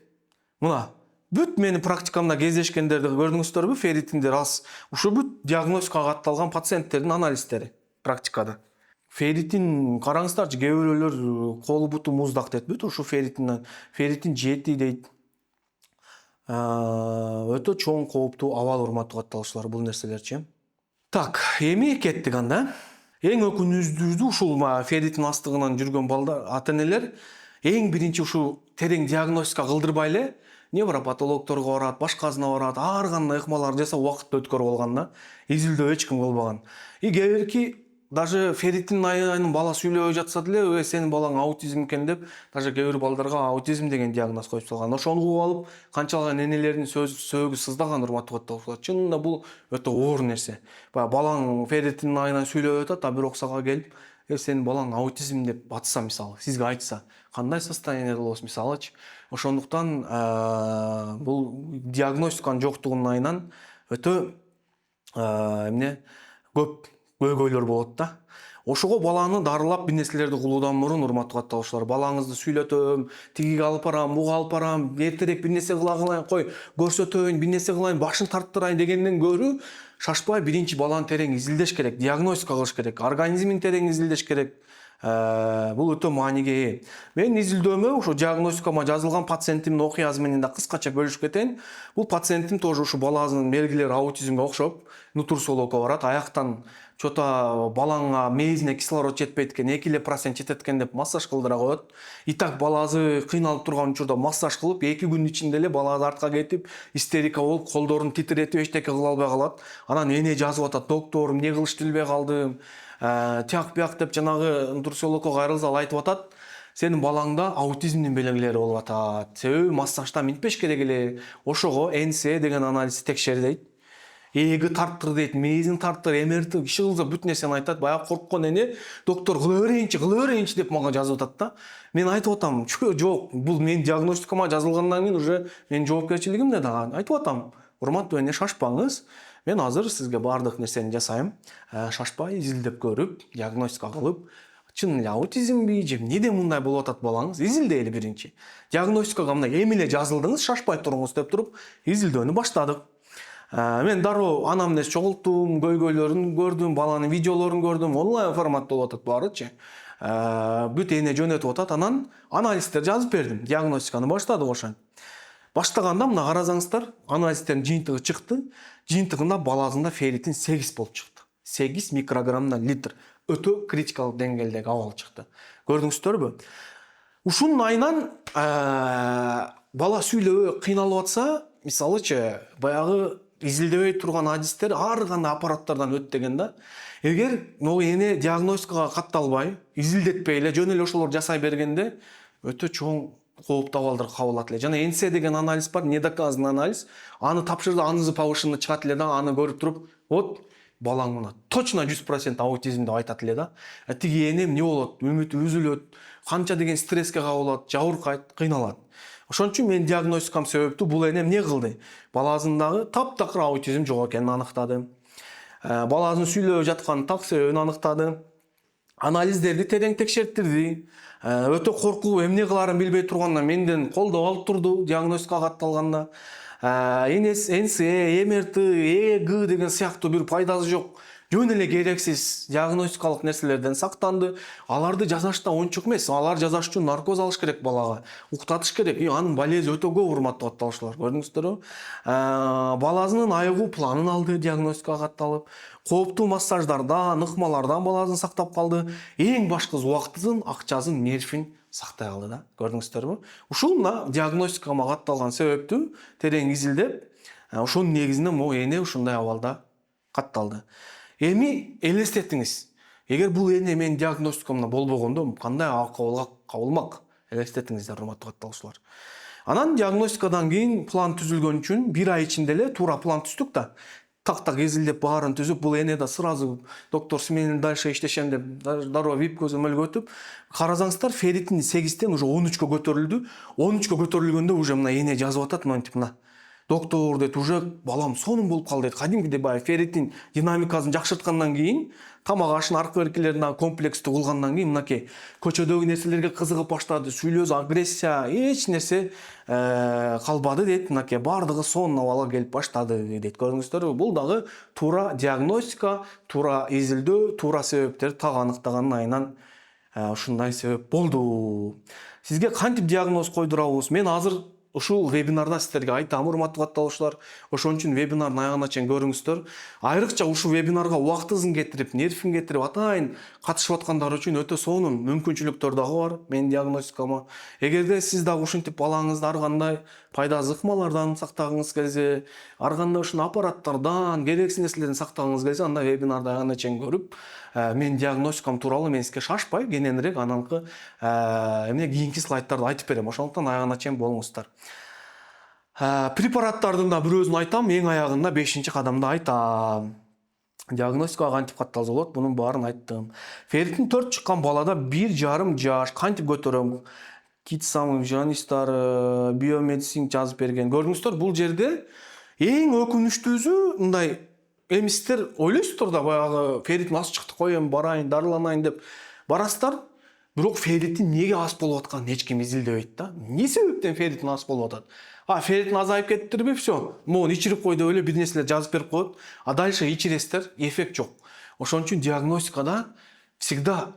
Мына бүт менин практикамда кездешкендерди көрдүңүздөрбү? Ферритиндер аз. Ушу бүт диагностикага катталган пациенттердин анализдери практикада. Ферритин караңыздарчы, кээ бирөөлөр колу буту муздак дейт бүт ушу ферритинден. Ферритин 7 дейт. Өтө чоң кооптуу абал урматтуу катталышуулар бул нерселерчи. Так, эми кеттик анда. Эң өкүнүчтүүсү ушул ферритин астыгынан жүргөн балдар, ата-энелер эң биринчи ушу терең диагностика кылдырбай эле невропатологторго барат, башкасына барат, ар кандай ыкмаларды жасап убакытты өткөрүп алган да. Изилдөө эч ким кылбаган. Кээ бирки даже ферритин айынан бала сүйлөбөй жатса деле, сенин балаң аутизм экен деп, даже кээ бир балдарга аутизм деген диагноз коюп салган. Ошону угуп алып, канчалаган энелердин сөөгү сыздаган урматтуу катталушулар. Чынында бул өтө оор нерсе. Балаң ферритин айынан сүйлөбөй атат, а бирок сага келип, сенин балаң аутизм деп атса мисалы, сизге айтса, кандай состояние болосуз мисалычы. Ошондуктан бул диагностиканын жоктугунун айынан өтө көп көйгөйлөр болот да. Ошого баланы дарылап бир нерселерди кылуудан мурун урматтуу катталушулар, балаңызды сүйлөтөм, тигиге алып барам, буга алып барам, эртерээк бир нерсе кыла кой, көрсөтөйүн, бир нерсе кылайын, башын тарттырайын дегенден көрү, шашпай биринчи баланы терең изилдеш керек, диагностика кылыш керек, организмин терең изилдеш керек. Бул өтө мааниге ээ. Мен изилдөөмө ошо диагностикама жазылган пациентимдин окуясы менен да кыскача бөлүшүп кетейин. Бул пациентим тоже ушу баласынын белгилери аутизмге окшоп, нутурсиологко барат, аяктан чото балаңа мээзине кислород жетпейт экен, 2% жетет экен деп массаж кылдыра коет. И так баласы кыйналып турган учурда массаж кылып, 2 күн ичинде эле баласы артка кетип, истерика болуп, колдорун титиретип эчтеке кыла албай калат. Анан эне жазып атат: "Докторум, эмне кылышты билбей калдым." Тияк бияк деп жанагы нутурсиологко кайрылса, ал айтып атат: "Сенин балаңда аутизмдин белгилери болуп атат. Себеби массажда минтпеш керек эле. Ошого НС деген анализди текшер" дейт. Эги тарттыр дейт, мээзин тарттыр, МРТ, киши кылса бүт нерсени айтат. Баягы корккон эне: "Доктор, кыла берейинчи" деп мага жазып атат да. Мен айтып атам: "Жок, бул менин диагностикама жазылгандан кийин уже менин жоопкерчилигимде да". Айтып атам: "Урматтуу эне, шашпаңыз. Мен азыр сизге бардык нерсени жасайм. Шашпай изилдеп көрүп, диагностика кылып, чын эле аутизмби же эмнеде мындай болуп атат балаңыз? Изилдейли биринчи. Диагностикага мына эми эле жазылдыңыз, шашпай туруңуз" деп туруп, изилдөөнү баштадык. Мен дароо анамнез чогулттум, көйгөйлөрүн көрдүм, баланын видеолорун көрдүм, онлайн форматта болуп атат баарычы. Бүт эне жөнөтүп атат, анан анализдер жазып бердим, диагностиканы баштадык ошентип. Баштаганда мына карасаңыздар, анализдердин жыйынтыгы чыкты. Жыйынтыгында баласында ферритин 8 болуп чыкты. 8 микрограмм на литр. Өтө критикалык деңгээлдеги абал чыкты. Көрдүңүздөрбү? Ушунун айынан бала сүйлөбөй кыйналып атса, мисалычы, баягы изилдебей турган адистер ар кандай аппараттардан өт деген да. Эгер могу эне диагностикага катталбай, изилдетпей эле жөн эле ошолорду жасай бергенде өтө чоң кооптуу абалдар кабыл алат эле. Жана НС деген анализ бар, недоказанный анализ. Аны тапшырды, анызы повышенный чыгат эле да, аны көрүп туруп, вот балаң мына точно 100% аутизм деп айтат эле да. Тиги энем эмне болот, үмүтү үзүлөт, канча деген стресске кабылат, жабыркайт, кыйналат. Ошон үчүн менин диагностикам себептүү бул энем эмне кылды? Баласындагы таптакыр аутизм жок экенин аныктады. Баласын сүйлөп жаткан так себебин аныктады. Анализдерди терең текшертирди. Өтө коркуп эмне кыларын билбей турганда менден колдоп алып турду диагностика катталганда. НСЭ, МРТ, ЭЭГ деген сыяктуу бир пайдасы жок, жөн эле керексиз диагностикалык нерселерден сактанды. Аларды жасашта оңчук эмес. Алар жасаш үчүн наркоз алыш керек балага. Уктатыш керек. Анын болезни өтө көп, урматтуу катталуучулар. Көрдүңүздөрбү? Баласынын айыгуу планын алды диагностика катталып. Кооптуу массаждардан, ыкмалардан баласын сактап калды. Эң башкысы убактысын, акчасын, нервин сактай алды да. Көрдүңүздөрбү? Ушул мына диагностикама катталган себептүү терең изилдеп, ошонун негизинде могу эне ушундай абалда катталды. Эми элестетиңиз. Эгер бул эне менин диагностикамда болбогондо кандай акыбалга кабылмак? Элестетиңиздер, урматтуу катталуучулар. Анан диагностикадан кийин план түзүлгөн үчүн 1 ай ичинде эле туура план түздүк да. Так изилдеп баарын түзүп, бул эне да сразу доктор сменин дальше иштешем деп дароо вип көзөмөлгө өтүп, карасаңыздар ферритин 8тен уже 13кө көтөрүлдү. 13кө көтөрүлгөндө уже мына эне жазып атат монтип мына. Доктор дейт, уже балам сонун болуп калды дейт. Кадимкидей баягы ферритин динамикасын жакшырткандан кийин, тамак ашын аркы беркилерин комплекстүү кылгандан кийин мынакей көчөдөгү нерселерге кызыгып баштады. Сүйлөсү агрессия, эч нерсе калбады дейт. Мынакей бардыгы сонун абалга келип баштады дейт. Көрдүңүздөрбү? Бул дагы туура диагностика, туура изилдөө, туура себептерди так аныктаганын айынан ушундай себеп болду. Сизге кантип диагноз койдурабыз? Мен азыр ушул вебинарда сиздерге айтам, урматтуу катталуучулар. Ошон үчүн вебинардын аягына чейин көрүңүздөр. Айрыкча ушул вебинарга убактысын кетирип, нервин кетирип атайын катышып аткандар үчүн өтө сонун мүмкүнчүлүктөр дагы бар менин диагностикама. Эгерде сиз дагы ушинтип балаңызды ар кандай пайдасыз ыкмалардан сактагыңыз келсе, ар кандай ушул аппараттардан, керексиз нерселерден сактагыңыз келсе, анда вебинарды аягына чейин көрүп, менин диагностикам тууралуу мен сизге шашпай, кененирээк ананкы эмне кийинки слайдтарды айтып берем. Ошондуктан аягына чейин болуңуздар. Препараттардын да бирөөсүн айтам, эң аягында 5-кадамда айтам. Диагностикага кантип катталса болот, мунун баарын айттым. Ферритин 4 чыккан балада 1,5 жаш кантип көтөрөм? Кит самый жанистары, биомедицин жазып берген. Көрдүңүздөр, бул жерде эң өкүнүчтүүсү мындай эмистер ойлойсуздар да, баягы ферритин аз чыкты, коем, барайын, дарыланайын деп барасыздар. Бирок ферритин неге аз болуп атканын эч ким изилдебейт да. Эмне себептен ферритин аз болуп атат? Ферритин азайып кеттирби, всё. Могу ичирип кой деп эле бир нерселер жазып берип коет. Дальше ичиресиздер, эффект жок. Ошон үчүн диагностикада всегда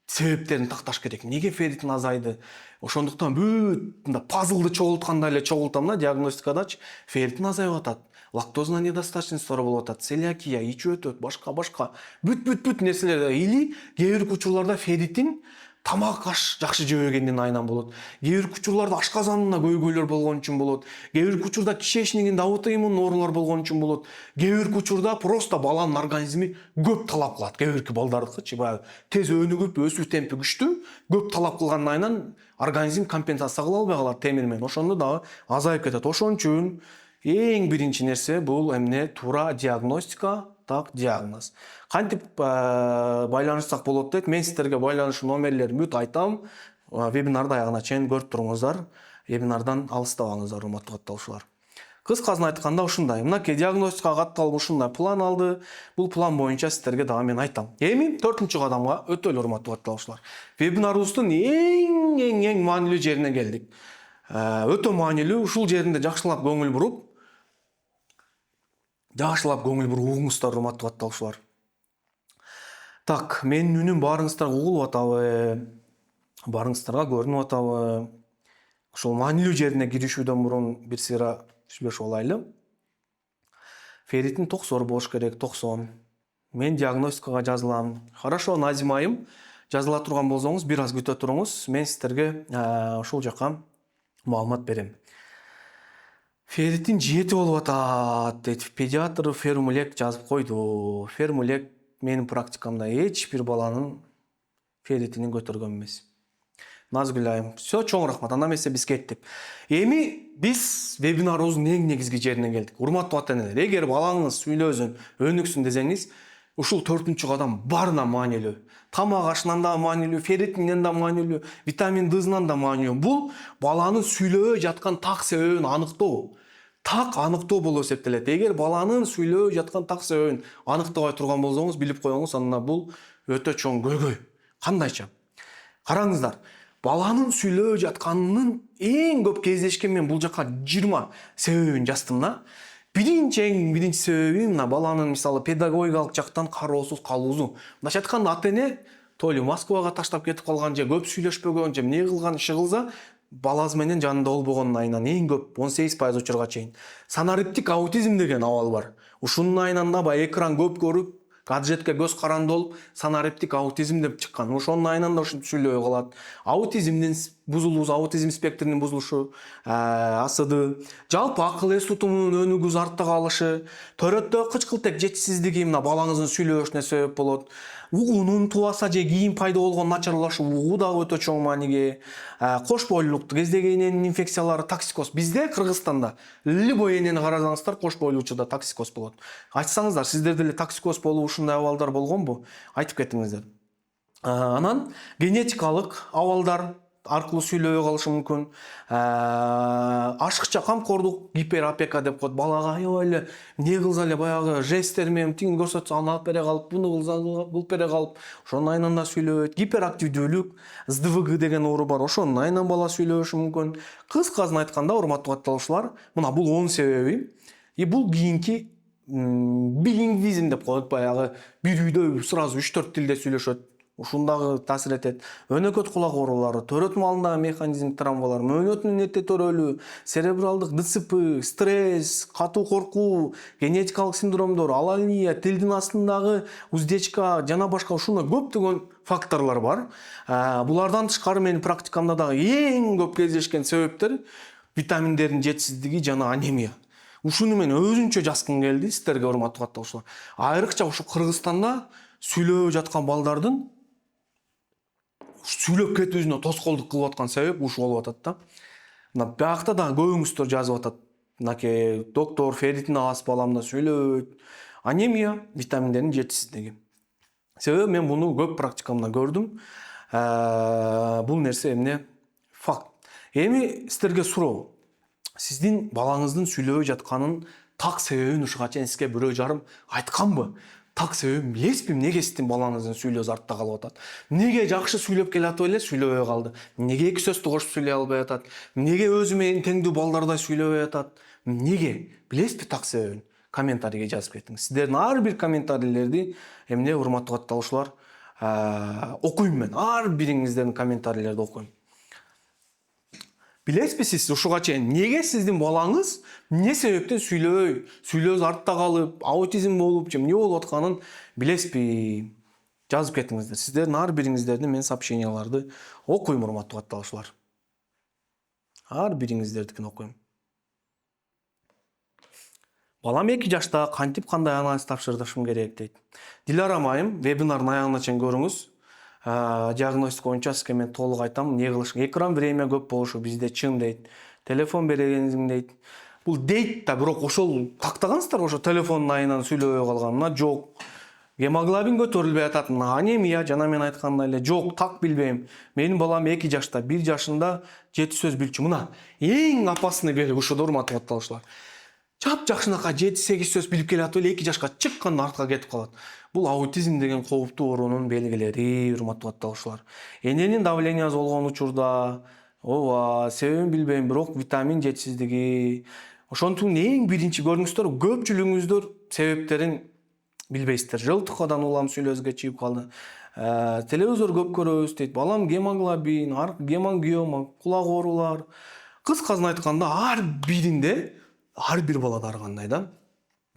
себептерин такташ керек. Неге ферритин азайды? Ошондуктан бүт мында пазлды чогулткандай эле чогултам да диагностикадачы. Ферритин азайып атат. Лактозная недостаточностьтор болуп атат, целиакия, ичип өтөт, башка бүт нерселер. Или кээ бир учурларда ферритин тамак аш жакшы жебегенден айынан болот. Кээ бир учурларда ашказанында көйгөйлөр болгон үчүн болот. Кээ бир учурда кишечниктин аутоиммун оорулар болгон үчүн болот. Кээ бир учурда просто баланын организми көп талап кылат. Кээ бирки балдардыкычы баягы тез өнүгүп, өсүү темпи күчтүү, көп талап кылгандан айынан организм компенсация кыла албай калат темир менен. Ошондо дагы азайып кетет. Ошон үчүн эң биринчи нерсе бул эмне? Туура диагностика, так диагноз. Кантип байланышсак болот дейт. Мен сиздерге байланыш номерлерин бүт айтам. Вебинарды аягына чейин көрүп туруңуздар. Вебинардан алыстабаңыздар, урматтуу катталуучулар. Кыскасын айтканда ушундай. Мынакей диагностикага катталып ушундай план алды. Бул план боюнча сиздерге дагы мен айтам. Эми 4-кадамга өтө эле, урматтуу катталуучулар. Вебинарыбыздын эң маанилүү жерине келдик. Өтө маанилүү. Ушул жеринде жакшылап көңүл буруп, угуңуздар, урматтуу катталуучулар. Так, менин үнүм баарыңыздарга угулуп атабы? Баарыңыздарга көрүнүп атабы? Ошол маанилүү жерине киришүүдөн мурун бир сыйра сүйлөшүп алайлы. Ферритин 90 болуш керек, 90. Мен диагностикага жазылам. Хорошо, Назим айым, жазыла турган болсоңуз бир аз күтө туруңуз. Мен сиздерге ушул жака маалымат берем. Ферритин 7 болуп атат дейт. Педиатр Фермулек жазып койду. Фермулек менин практикамда эч бир баланын ферритинин көтөргөн эмес. Назгүл айым. Все, чоң рахмат. Анда эмесе биз кеттик. Эми биз вебинарыбыздын эң негизги жерине келдик. Урматтуу ата энелер, эгер балаңыз сүйлөсүн, өнүксүн десеңиз, ушул 4-чү кадам баарына маанилүү. Тамак ашынан да маанилүү, ферритинден да маанилүү, витамин Д'сынан да маанилүү. Бул баланын сүйлөбөй жаткан так себебин аныктоо. Так аныктоо болуп эсептелет. Эгер баланын сүйлөбөй жаткан так себебин аныктабай турган болсоңуз, билип коюңуз, анда бул өтө чоң көйгөй. Кандайча? Караңыздар, баланын сүйлөбөй жатканынын эң көп кездешкен, мен бул жака 20 себебин жаздым да. Биринчи себеби мына баланын мисалы педагогикалык жактан кароосуз калуусу. Мындайча айтканда ата эне то ли Москвага таштап кетип калган же көп сүйлөшпөгөн же эмне кылган иши кылса, баласы менен жанында болбогонун айынан эң көп 18% учурга чейин санариптик аутизм деген абал бар. Ушунун айынан да баягы экран көп көрүп, гаджетке көз каранды болуп, санариптик аутизм деп чыккан. Ошонун айынан да ушинтип сүйлөбөй калат. Аутизмдин бузулуусу, аутизм спектринин бузулушу, АСД, жалпы акыл эс тутумунун өнүгүүсү артта калышы, төрөттөгү кычкылтек жетишсиздиги мына балаңыздын сүйлөшүнө себеп болот. Угуунун тубаса же кийин пайда болгон начарлашу, угуу дагы өтө чоң мааниге. Кош бойлуулукту кездеги эненин инфекциялары, токсикоз. Бизде Кыргызстанда любой энени карасаңыздар, кош бойлуучуда токсикоз болот. Айтсаңыздар, сиздерде эле токсикоз болуп ушундай абалдар болгонбу? Айтып кетиңиздер. Анан генетикалык абалдар аркылуу сүйлөбөй калышы мүмкүн. Ашыкча камкордук, гиперопека деп коет. Балага аябай эле эмне кылса эле баягы жесттер менен тигин көрсөтсө аны алып бере калып, буну кылса кылып бере калып, ошонун айынан да сүйлөбөйт. Гиперактивдүүлүк, СДВГ деген оору бар, ошонун айынан бала сүйлөбөшү мүмкүн. Кыскасын айтканда, урматтуу катталуучулар, мына бул 10 себеби. Бул кийинки билингвизм деп коет, баягы бир үйдө сразу 3-4 тилде сүйлөшөт. Ушундагы таасир этет. Өнөкөт кулак оорулары, төрөт маалындагы механизм травмалар, мөөнөтүнүн эрте төрөлүү, церебралдык ДЦП, стресс, катуу коркуу, генетикалык синдромдор, алалия, тилдин астындагы уздечка жана башка ушундай көптөгөн факторлор бар. Булардан тышкары менин практикамда дагы эң көп кездешкен себептер витаминдердин жетишсиздиги жана анемия. Ушуну мен өзүнчө жазгым келди сиздерге, урматтуу катталуучулар. Айрыкча ушу Кыргызстанда сүйлөбөй жаткан балдардын сүйлөп кетүүсүнө тоскоолдук кылып аткан себеп ушул болуп атат да. Мына биякта дагы көбүңүздөр жазып атат. Мынакей доктор ферритин аласыз, баламда сүйлөбөйт. Анемия, витаминдердин жетишсиздиги. Себеби мен буну көп практикамда көрдүм. Бул нерсе эмне? Факт. Эми сиздерге суроо. Сиздин балаңыздын сүйлөбөй жатканын так себебин ушуга чейин сизге бирөө жарым айтканбы? Так себебин билесизби? Эмнеге сиздин балаңыздын сүйлөөсү артта калып атат? Эмнеге жакшы сүйлөп келатып эле сүйлөбөй калды? Эмнеге эки сөздү кошуп сүйлөй албай атат? Эмнеге өзү менен теңдүү балдардай сүйлөбөй атат? Эмнеге? Билесизби так себебин? Комментарийге жазып кетиңиз. Сиздердин ар бир комментарийлерди эмне, урматтуу катталуучулар, окуйм мен. Ар бириңиздердин комментарийлерди окуйм. Билесизби сиз ушуга чейин эмнеге сиздин балаңыз эмне себептен сүйлөөсү артта калып, аутизм болуп, же эмне болуп атканын билесизби? Жазып кетиңиздер. Сиздердин ар бириңиздердин мен сообщенияларды окуйм, урматтуу катталуучулар. Ар бириңиздердикин окуйм. Балам 2 жашта, кантип кандай анализ тапшырышым керек дейт. Дилара айым, вебинардын аягына чейин көрүңүз. Диагностика боюнча сизге мен толук айтам, эмне кылыш. Экран время көп болушу бизде чын дейт. Телефон бергениңиз дейт. Бул дейт да, бирок ошол тактагансыздар, ошо телефондун айынан сүйлөбөй калганына жок. Гемоглобин көтөрүлбөй атат, анемия жана мен айткандай эле жок, так билбейм. Менин балам 2 жашта, 1 жашында 7 сөз билчү. Мына эң опасный белги ушуда, урматтуу катталуучулар. Жакшынакай 7-8 сөз билип келатып эле 2 жашка чыккандан артка кетип калат. Бул аутизм деген кооптуу оорунун белгилери, урматтуу катталуучулар. Эненин давлениясы болгон учурда, себебин билбейм, бирок витамин жетишсиздиги. Ошонтун эң биринчи көрүңүздөр, көпчүлүгүңүздөр себептерин билбейсиздер. Жылтыкадан улам сүйлөөсүгө чыгып калды. Телевизор көп көрөбүз дейт. Балам гемоглобин, гемангиома, кулак оорулар. Кыскасын айтканда ар бир балада ар кандай да.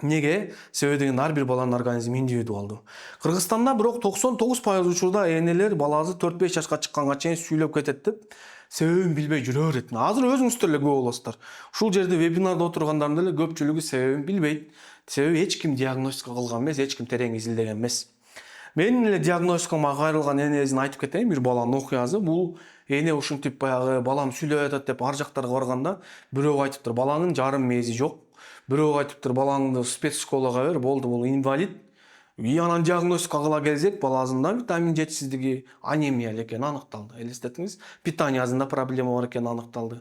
Неге? Себеби деген ар бир баланын организми индивидуалдуу. Кыргызстанда бирок 99% учурда энелер баласы 4-5 жашка чыкканга чейин сүйлөп кетет деп себебин билбей жүрө берет. Азыр өзүңүздөр эле күбө болосуздар. Ушул жерде вебинарда отургандардын эле көпчүлүгү себебин билбейт. Себеби эч ким диагностика кылган эмес, эч ким терең изилдеген эмес. Менин эле диагностикама кайрылган энесин айтып кетейин, бир баланын окуясы. Бул эне ушинтип баягы балам сүйлөп атат деп ар жактарга барганда бирөө айтыптыр, баланын жарым мээзи жок. Бирөө айтыптыр, балаңды спецшколага бер, болду бул инвалид. И анан диагностика кыла келсек, баласында витамин жетишсиздиги, анемия экени аныкталды. Элестетиңиз, питаниясында проблема бар экени аныкталды.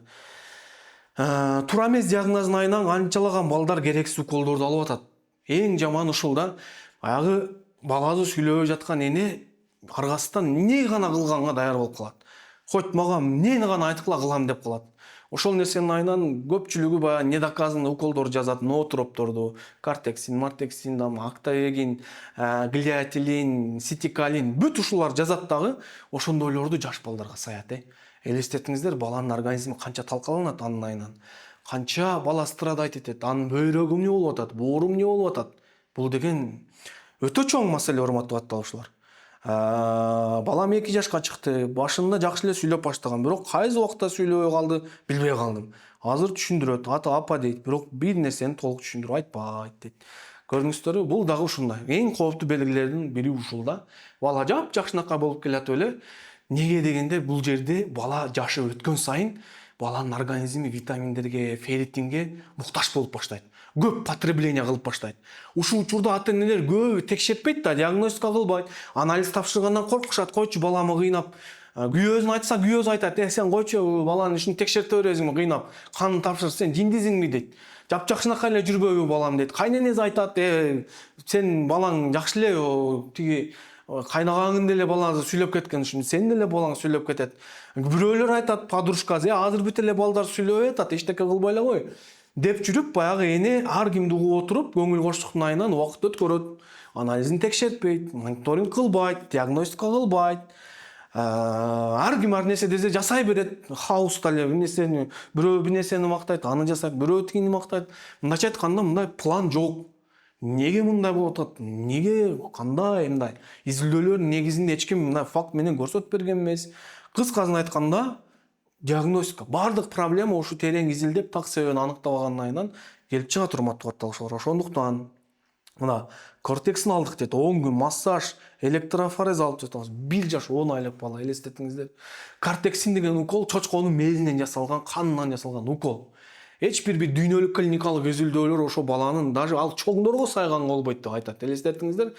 Туура эмес диагнозун айынан канчалаган балдар керексиз уколдорду алып атат. Эң жаманы ушул да, баягы баласы сүйлөбөй жаткан эне аргасынан эмне гана кылганга даяр болуп калат. Хоть мага эмнени гана айткыла кылам деп калат. Ошол нерсенин айынан көпчүлүгү баягы недоказанный уколдор жазат, ноотропторду, картексин, мартексин, актовегин, глиотилин, ситикалин, бүт ушулар жазат дагы, ошондойлорду жаш балдарга саят. Элестетиңиздер, баланын организми канча талкаланат анын айынан. Канча бала страдайт этет, анын бөйрөгү эмне болуп атат, боору эмне болуп атат. Бул деген өтө чоң маселе, урматтуу атталуучулар. Балам 2 жашка чыкты, башында жакшы эле сүйлөп баштаган, бирок кайсы убакта сүйлөбөй калды, билбей калдым. Азыр түшүндүрөт, ата апа дейт, бирок бир нерсени толук түшүндүрүп айтпайт дейт. Көрдүңүздөрбү, бул дагы ушундай. Эң кооптуу белгилердин бири ушул да. Бала жакшынакай болуп келатып эле. Неге дегенде, бул жерде бала жашы өткөн сайын баланын организми витаминдерге, ферритинге муктаж болуп баштайт. Көп потребление кылып баштайт. Ушул учурда ата-энелер көп текшертпейт да, диагностика кылбайт. Анализ тапшыргандан коркушат, койчу баламы кыйнап. Күйөөсүн айтса, күйөөсү айтат, сен койчу баланын ишин текшерте бересиңби кыйнап. Канын тапшыр, сен жиндизиңби дейт. Жапжакшынакай эле жүрбөйбү балам дейт. Кайненеси айтат, сен балаң жакшы эле тиги кайнагаңын деле баласы сүйлөп кеткен үчүн сен деле балаң сүйлөп кетет. Бирөөлөр айтат, подружкасы, азыр бүт эле балдар сүйлөп атат, эчтеке кылбай эле кой деп жүрүп, баягы эне ар кимди угуп отуруп, көңүл коштуктун айынан убакыт өткөрөт. Анализин текшертпейт, мониторинг кылбайт, диагностика кылбайт. Ар ким ар нерсе десе жасай берет. Хауста эле нерсени, бирөө бир нерсени мактайт, аны жасайт, бирөө тигини мактайт. Мындайча айтканда, мындай план жок. Неге мындай болуп атат? Неге, кандай мындай? Изилдөөлөр негизинде эч ким мындай факт менен көрсөтүп берген эмес. Кыскасын айтканда, диагностика, бардык проблема ушу терең изилдеп, так себебин аныктап алгандан айынан келип чыгат, урматтуу катталуучулар. Ошондуктан мына кортексин алдык дейт, 10 күн массаж, электрофорез алып жатабыз. 1 жаш 10 айлык бала, элестетиңиздер. Кортексин деген укол чочконун мээлинен жасалган, канынан жасалган укол. Эч бир дүйнөлүк клиникалык изилдөөлөр ошо баланын даже ал чоңдорго сайган болбойт деп айтат. Элестетиңиздер.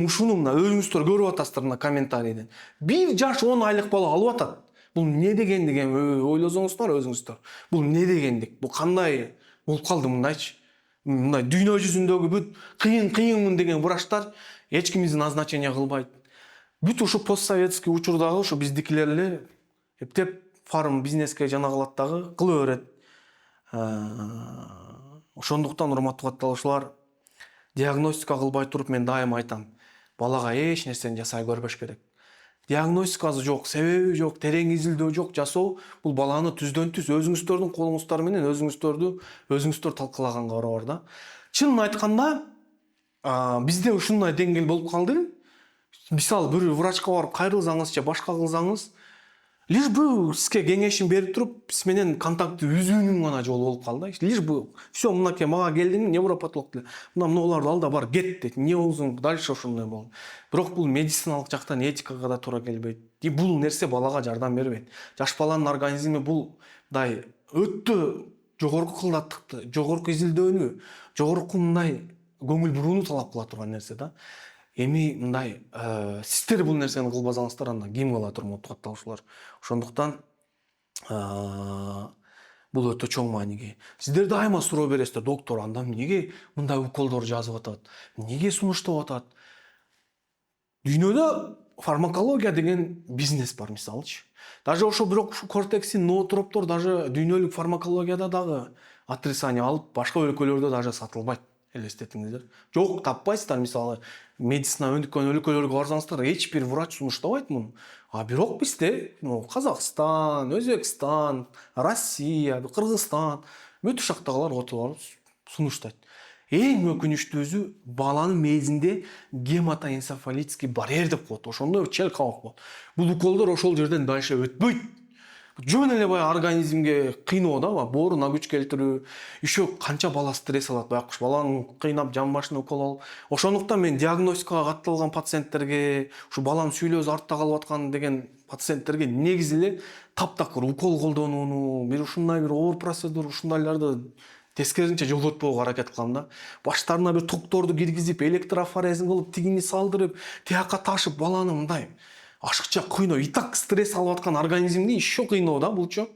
Ушуну мына өзүңүздөр көрүп атасыздар мына комментарийден. 1 жаш 10 айлык бала алып атат. Бул не дегендик ойлосоңуздар өзүңүздөр. Бул не дегендик? Бул кандай болуп калды мындайчы? Мындай дүйнө жүзүндөгү бүт кыйын деген врачтар эч кимиздин назначение кылбайт. Бүт ушу постсоветский учурдагы ушу биздикилер эле эптеп фарм бизнеске жана кылат дагы кыла берет. Ошондуктан, урматтуу катталуучулар, диагностика кылбай туруп мен дайыма айтам, балага эч нерсени жасай көрбөш керек. Диагностикасы жок, себеби жок, терең изилдөө жок, жасоо бул баланы түздөн түз өзүңүздөрдүн колуңуздар менен өзүңүздөр талкалаганга барабар да. Чынын айтканда, бизде ушундай деңгэл болуп калды. Мисалы, бир врачка барып кайрылсаңыз же башка кылсаңыз, лишь бы сизге кеңешин берип туруп, сиз менен контактты үзүүнүн гана жолу болуп калды. Лишь бы всё, мынакей мага келдиң, невропатолог деле. Мыналарды алда бар, кет дейт. Не болсун, дальше ошондой болду. Бирок бул медициналык жактан этикага да туура келбейт. И бул нерсе балага жардам бербейт. Жаш баланын организми бул мындай өтө жогорку кылдаттыкты, жогорку изилдөөнү, жогорку мындай көңүл бурууну талап кыла турган нерсе да. Эми мындай сиздер бул нерсени кылбасаңыздар, анда ким кылат, урматтуу катталуучулар. Ошондуктан бул өтө чоң мааниге. Сиздер дайыма суроо бересиздер, доктор, анда эмнеге мындай уколдор жазып атат? Эмнеге сунуштап атат? Дүйнөдө фармакология деген бизнес бар, мисалычы. Даже ошо бирок ушу кортексин, ноотроптор даже дүйнөлүк фармакологияда дагы отрицание алып, башка өлкөлөрдө даже сатылбайт. Элестетиңиздер. Жок, таппайсыздар. Мисалы, медицина өнүккөн өлкөлөргө барсаңыздар, эч бир врач сунуштабайт муну. Бирок бизде, Казакстан, Өзбекстан, Россия, Кыргызстан, бүт ушактагылар отур сунуштайт. Эң өкүнүчтүүсү, баланын мээзинде гематоэнцефалитский барьер деп коет. Ошондой челкалык болот. Бул уколдор ошол жерден дальше өтпөйт. жөн эле баягы организмге кыйноо да, бооруна күч келтирүү, еще канча бала стресс алат байкуш, баланын кыйнап жан башына укол алып. Ошондуктан мен диагностикага катталган пациенттерге, ушу балам сүйлөөсү артта калып аткан деген пациенттерге негизи эле таптакыр укол колдонууну, бир ушундай бир оор процедура, ушундайларды тескерисинче жолотпоого аракет кылам да. Баштарына бир токторду киргизип, электрофорезин кылып, тигини салдырып, тияка ташып баланы мындай ашыкча кыйноо, и так стресс алып аткан организмди еще кыйноо да булчу.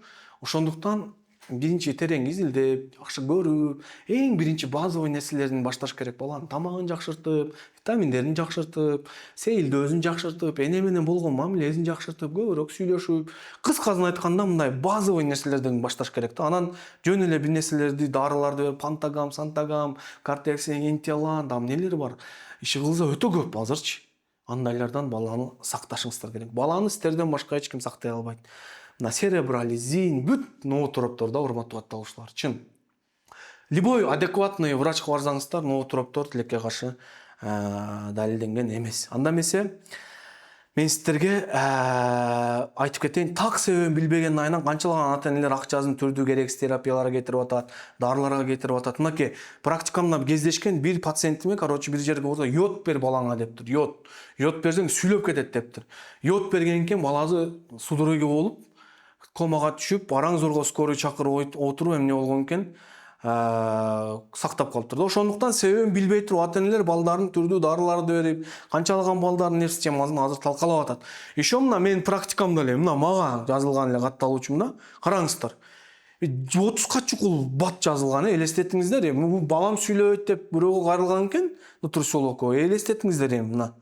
Ошондуктан биринчи терең изилдеп, жакшы көрүп, эң биринчи базовый нерселерден башташ керек. Баланын тамагын жакшыртып, витаминдерин жакшыртып, сейилдөөсүн жакшыртып, эне менен болгон мамилесин жакшыртып, көбүрөөк сүйлөшүп, кыскасын айтканда мындай базовый нерселерден башташ керек да. Анан жөн эле бир нерселерди, дарыларды берип, пантагам, сантагам, кортексин, интиалан, там нелер бар. Иши кылса өтө көп азырчы. Андайлардан баланы сакташыңыздар керек. Баланы сиздерден башка эч ким сактай албайт. Мына серебрализин, бүт ноотроптор да, урматтуу катталуучулар. Чын. Любой адекватный врачка барсаңыздар, ноотроптор тилекке каршы далилденген эмес. Анда эмесе мен сиздерге айтып кетейин, так себебин билбеген айынан канчалаган ата-энелер акчасын түрдүү керексиз терапияларга кетирип атат, дарыларга кетирип атат. Мынакей практикамда кездешкен бир пациентиме, бир жерге барса, йод бер балаңа дептир. Йод берсең сүйлөп кетет дептир. Йод бергенден кийин баласы судорога болуп, комага түшүп, бараң зорго скорый чакырып отуруп эмне болгон экен, сактап калыптыр. Ошондуктан себебин билбей туруп ата-энелер балдарын түрдүү дарыларды берип, канчалаган балдардын нерв системасын азыр талкалап атат. Еще мына менин практикамда эле, мына мага жазылган эле катталуучумда, караңыздар. 30га чукул бат жазылган, элестетиңиздер. Балам сүйлөйт деп бирөөгө кайрылган экен, нутрициологко, элестетиңиздер мына.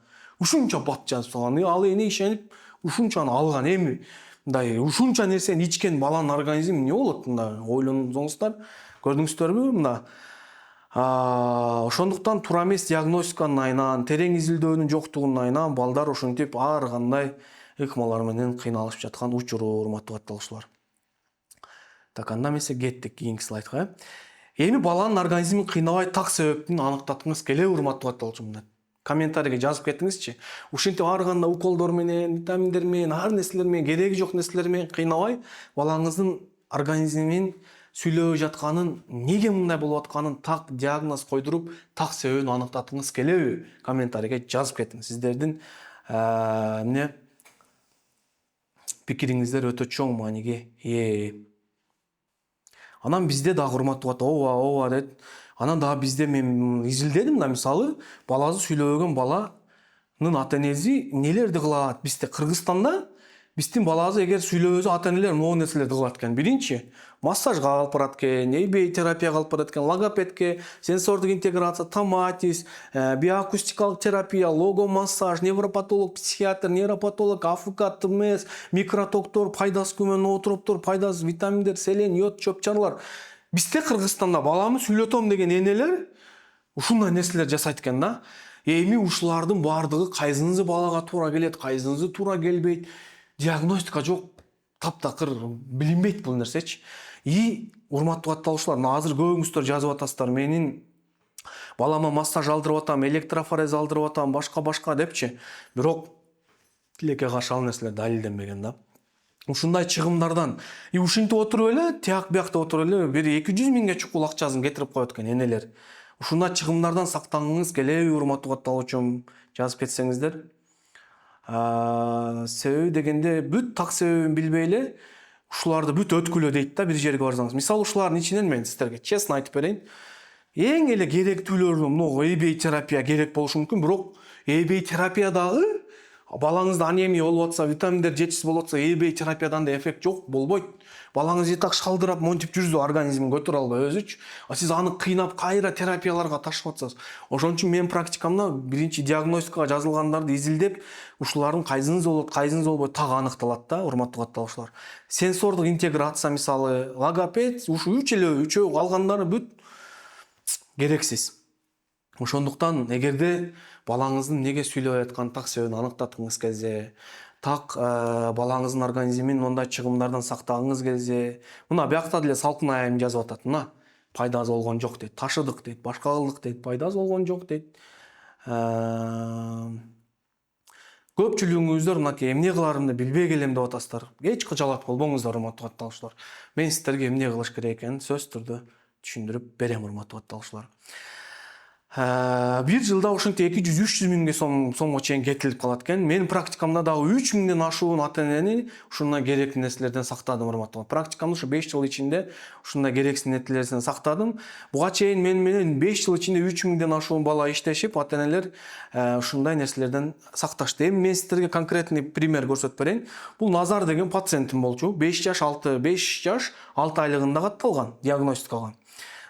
Ушунча бат жазып салган. Ал эне ишенип, ушунчаны алган. Эми мындай ушунча нерсени ичкен баланын организми эмне болот? Мына ойлонсоңуздар, көрдүңүздөрбү? Мына ошондуктан туура эмес диагностиканын айынан, терең изилдөөнүн жоктугунун айынан балдар ошентип ар кандай ыкмалар менен кыйналышып жаткан учуру, урматтуу катталуучулар. Так, анда эмесе кеттик кийинки слайдка. Эми баланын организмин кыйнабай так себептин аныктаткыңыз келеби, урматтуу катталуучулар? Комментарийге жазып кетиңизчи. Ушинтип ар кандай уколдор менен, витаминдер менен, ар нерселер менен, кереги жок нерселер менен кыйнабай балаңыздын организмин сүйлөбөй жатканын, неге мындай болуп атканын так диагноз койдуруп, так себебин аныктаткыңыз келеби? Комментарийге жазып кетиңиз. Сиздердин эмне пикириңиздер өтө чоң мааниге ээ. Анан бизде дагы урматтуу ооба дейт. Анан дагы бизде мен изилдедим да, мисалы, баласы сүйлөбөгөн баланын ата-энеси нелерди кылат? Бизде Кыргызстанда биздин баласы эгер сүйлөбөсө ата-энелер могу нерселерди кылат экен. Биринчи, массажга алып барат экен, эйбей терапияга алып барат экен, логопедке, сенсордук интеграция, томатис, биоакустикалык терапия, логомассаж, невропатолог, психиатр, нейропатолог, АФК, ТМС, микротоктор, пайдасы күмөн ноотроптор, пайдасы витаминдер, селен, йод, чөп-чарлар. Бизде Кыргызстанда баламы сүйлөтөм деген энелер ушундай нерселер жасайт экен да. Эми ушулардын баардыгы кайсынысы балага туура келет, кайсынысы туура келбейт. Диагностика жок, таптакыр билинбейт бул нерсечи. И урматтуу катталуучулар, азыр көбүңүздөр жазып атасыздар, менин балама массаж алдырып атам, электрофорез алдырып атам, башка депчи. Бирок тилекке каршы ал нерселер далилденбеген да. Ушундай чыгымдардан и ушинтип отуруп эле, тияк биякта отуруп эле бир 200 миңге чукул акчасын кетирип коет экен энелер. Ушундай чыгымдардан сактангыңыз келеби, урматтуу катталуучум? Жазып кетсеңиздер. Себеби дегенде бүт так себебин билбей эле ушуларды бүт өткүлө дейт да, бир жерге барсаңыз. Мисалы, ушулардын ичинен мен сиздерге честно айтып берейин. Эң эле керектүүлөрү могу эйбей терапия керек болушу мүмкүн, бирок эйбей терапия дагы балаңызда анемия болуп атса, витаминдер жетишсиз болуп атса, эйбей терапиядан да эффект жок, болбойт. Балаңыз так шалдырап, монтип жүрсө, организмин көтөрө албай өзүчү. Сиз аны кыйнап кайра терапияларга ташып атсаңыз. Ошон үчүн мен практикамда биринчи диагностикага жазылгандарды изилдеп, ушулардын кайсынысы болот, кайсынысы болбойт так аныкталат да, урматтуу катталуучулар. Сенсордук интеграция, мисалы, логопед, ушу үчөө калгандары бүт керексиз. Ошондуктан эгерде балаңыздын неге сүйлөбөй атканын так себебин аныктаткыңыз келсе, так балаңыздын организмин мондай чыгымдардан сактагыңыз келсе, мына биякта деле салкын айым жазып атат. Мына пайдасы болгон жок дейт, ташыдык дейт, башка кылдык дейт, пайдасы болгон жок дейт. Көпчүлүгүңүздөр мынакей эмне кыларымды билбей келем деп атасыздар. Эч кыжалат болбоңуздар, урматтуу катталуучулар. Мен сиздерге эмне кылыш керек экенин сөзсүз түрдө түшүндүрүп берем, урматтуу катталуучулар. Бир жылда ушинтип 200-300 миңге сомго чейин кетилип калат экен. Менин практикамда дагы 3 миңден ашуун ата-энени ушундай керектүү нерселерден сактадым, урматтуу. Практикамда ушу 5 жыл ичинде ушундай керексиз нерселерден сактадым. Буга чейин мен менен 5 жыл ичинде 3 миңден ашуун бала иштешип, ата-энелер ушундай нерселерден сакташты. Эми мен сиздерге конкретный пример көрсөтүп берейин. Бул Назар деген пациентим болчу. 5 жаш 6 айлыгында катталган диагностикага.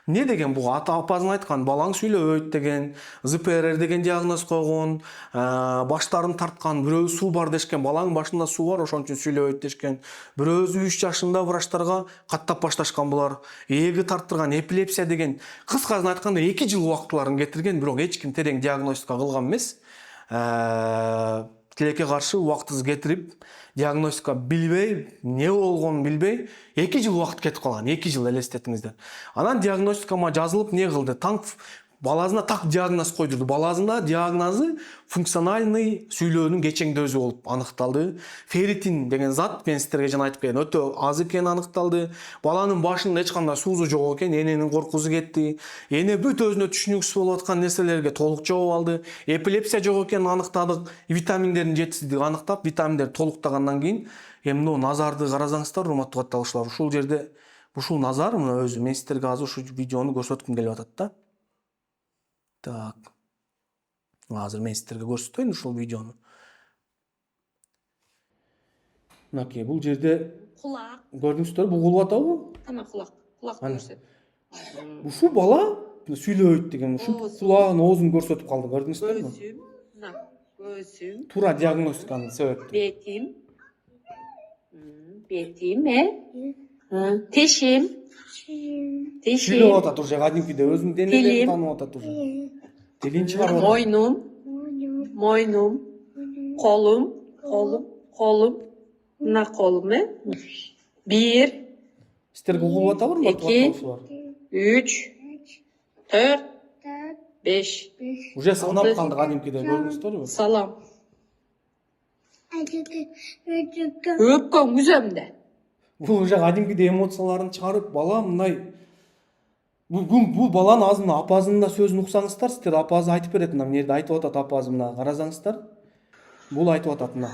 Не деген бул ата-апасын айткан, балаң сүйлөбөйт деген, ЗПРР деген диагноз койгон, баштарын тарткан, бирөө суу бар дешкен, балаң башында суу бар, ошон үчүн сүйлөбөйт дешкен. Бирөөсү 3 жашында врачтарга каттап башташкан булар. Эги тарттырган, эпилепсия деген. Кыскасын айтканда 2 жыл убактыларын кетирген, бирок эч ким терең диагностика кылган эмес. Тилекке каршы убактысыз кетирип, диагностика билбей, не болгонун билбей, 2 жыл убакыт кетип калган. 2 жыл элестетиңиздер. Анан диагностикама жазылып не кылды? Баласына так диагноз койдурду. Баласында диагнозу функциональный сүйлөөнүн кечеңдөөсү болуп аныкталды. Ферритин деген зат, мен сиздерге жана айтып бердим, өтө аз экени аныкталды. Баланын башында эч кандай суузу жок экен, эненин коркусу кетти. Эне бүт өзүнө түшүнүксүз болуп аткан нерселерге толук жооп алды. Эпилепсия жок экенин аныктадык. Витаминдердин жетишсиздигин аныктап, витаминдерди толуктагандан кийин эми мына Назарды карасаңыздар, урматтуу катталуучулар, ушул жерде ушул Назар мына өзү, мен сиздерге азыр ушу видеону көрсөткүм келип атат да. Так. Азыр мен сиздерге көрсөтөйүн ушул видеону. Мынакей бул жерде Кулак. көрдүңүздөр, бул кулап атабы? Ана кулак. Кулак көрсөт. Ушул бала сүйлөбөйт деген, ушул кулагын, оозун көрсөтүп калды, көрдүңүздөрбү? Көзүм. Мына көзүм. Туура диагностиканын себептери. Бетим. Бетим, Тешим. Сүйлөп атат уже кадимкиде, өзүнүн денелерин таанып атат уже. Дилин чыгарып атат. Мойнум. Колум. Мына колум, 1, Сиздерге угулуп атабы, урматтуу? 3, 4, 5. Уже санап калды кадимкиде, көрдүңүздөрбү? Салам. Өпкөн күзөмдө. Бул уже кадимкиде эмоцияларын чыгарып, бала мындай. Бул баланын азыр апасынын да сөзүн уксаңыздар, сиздер апасы айтып берет, мына эмнеде айтып атат апасы, мына карасаңыздар. Бул айтып атат мына.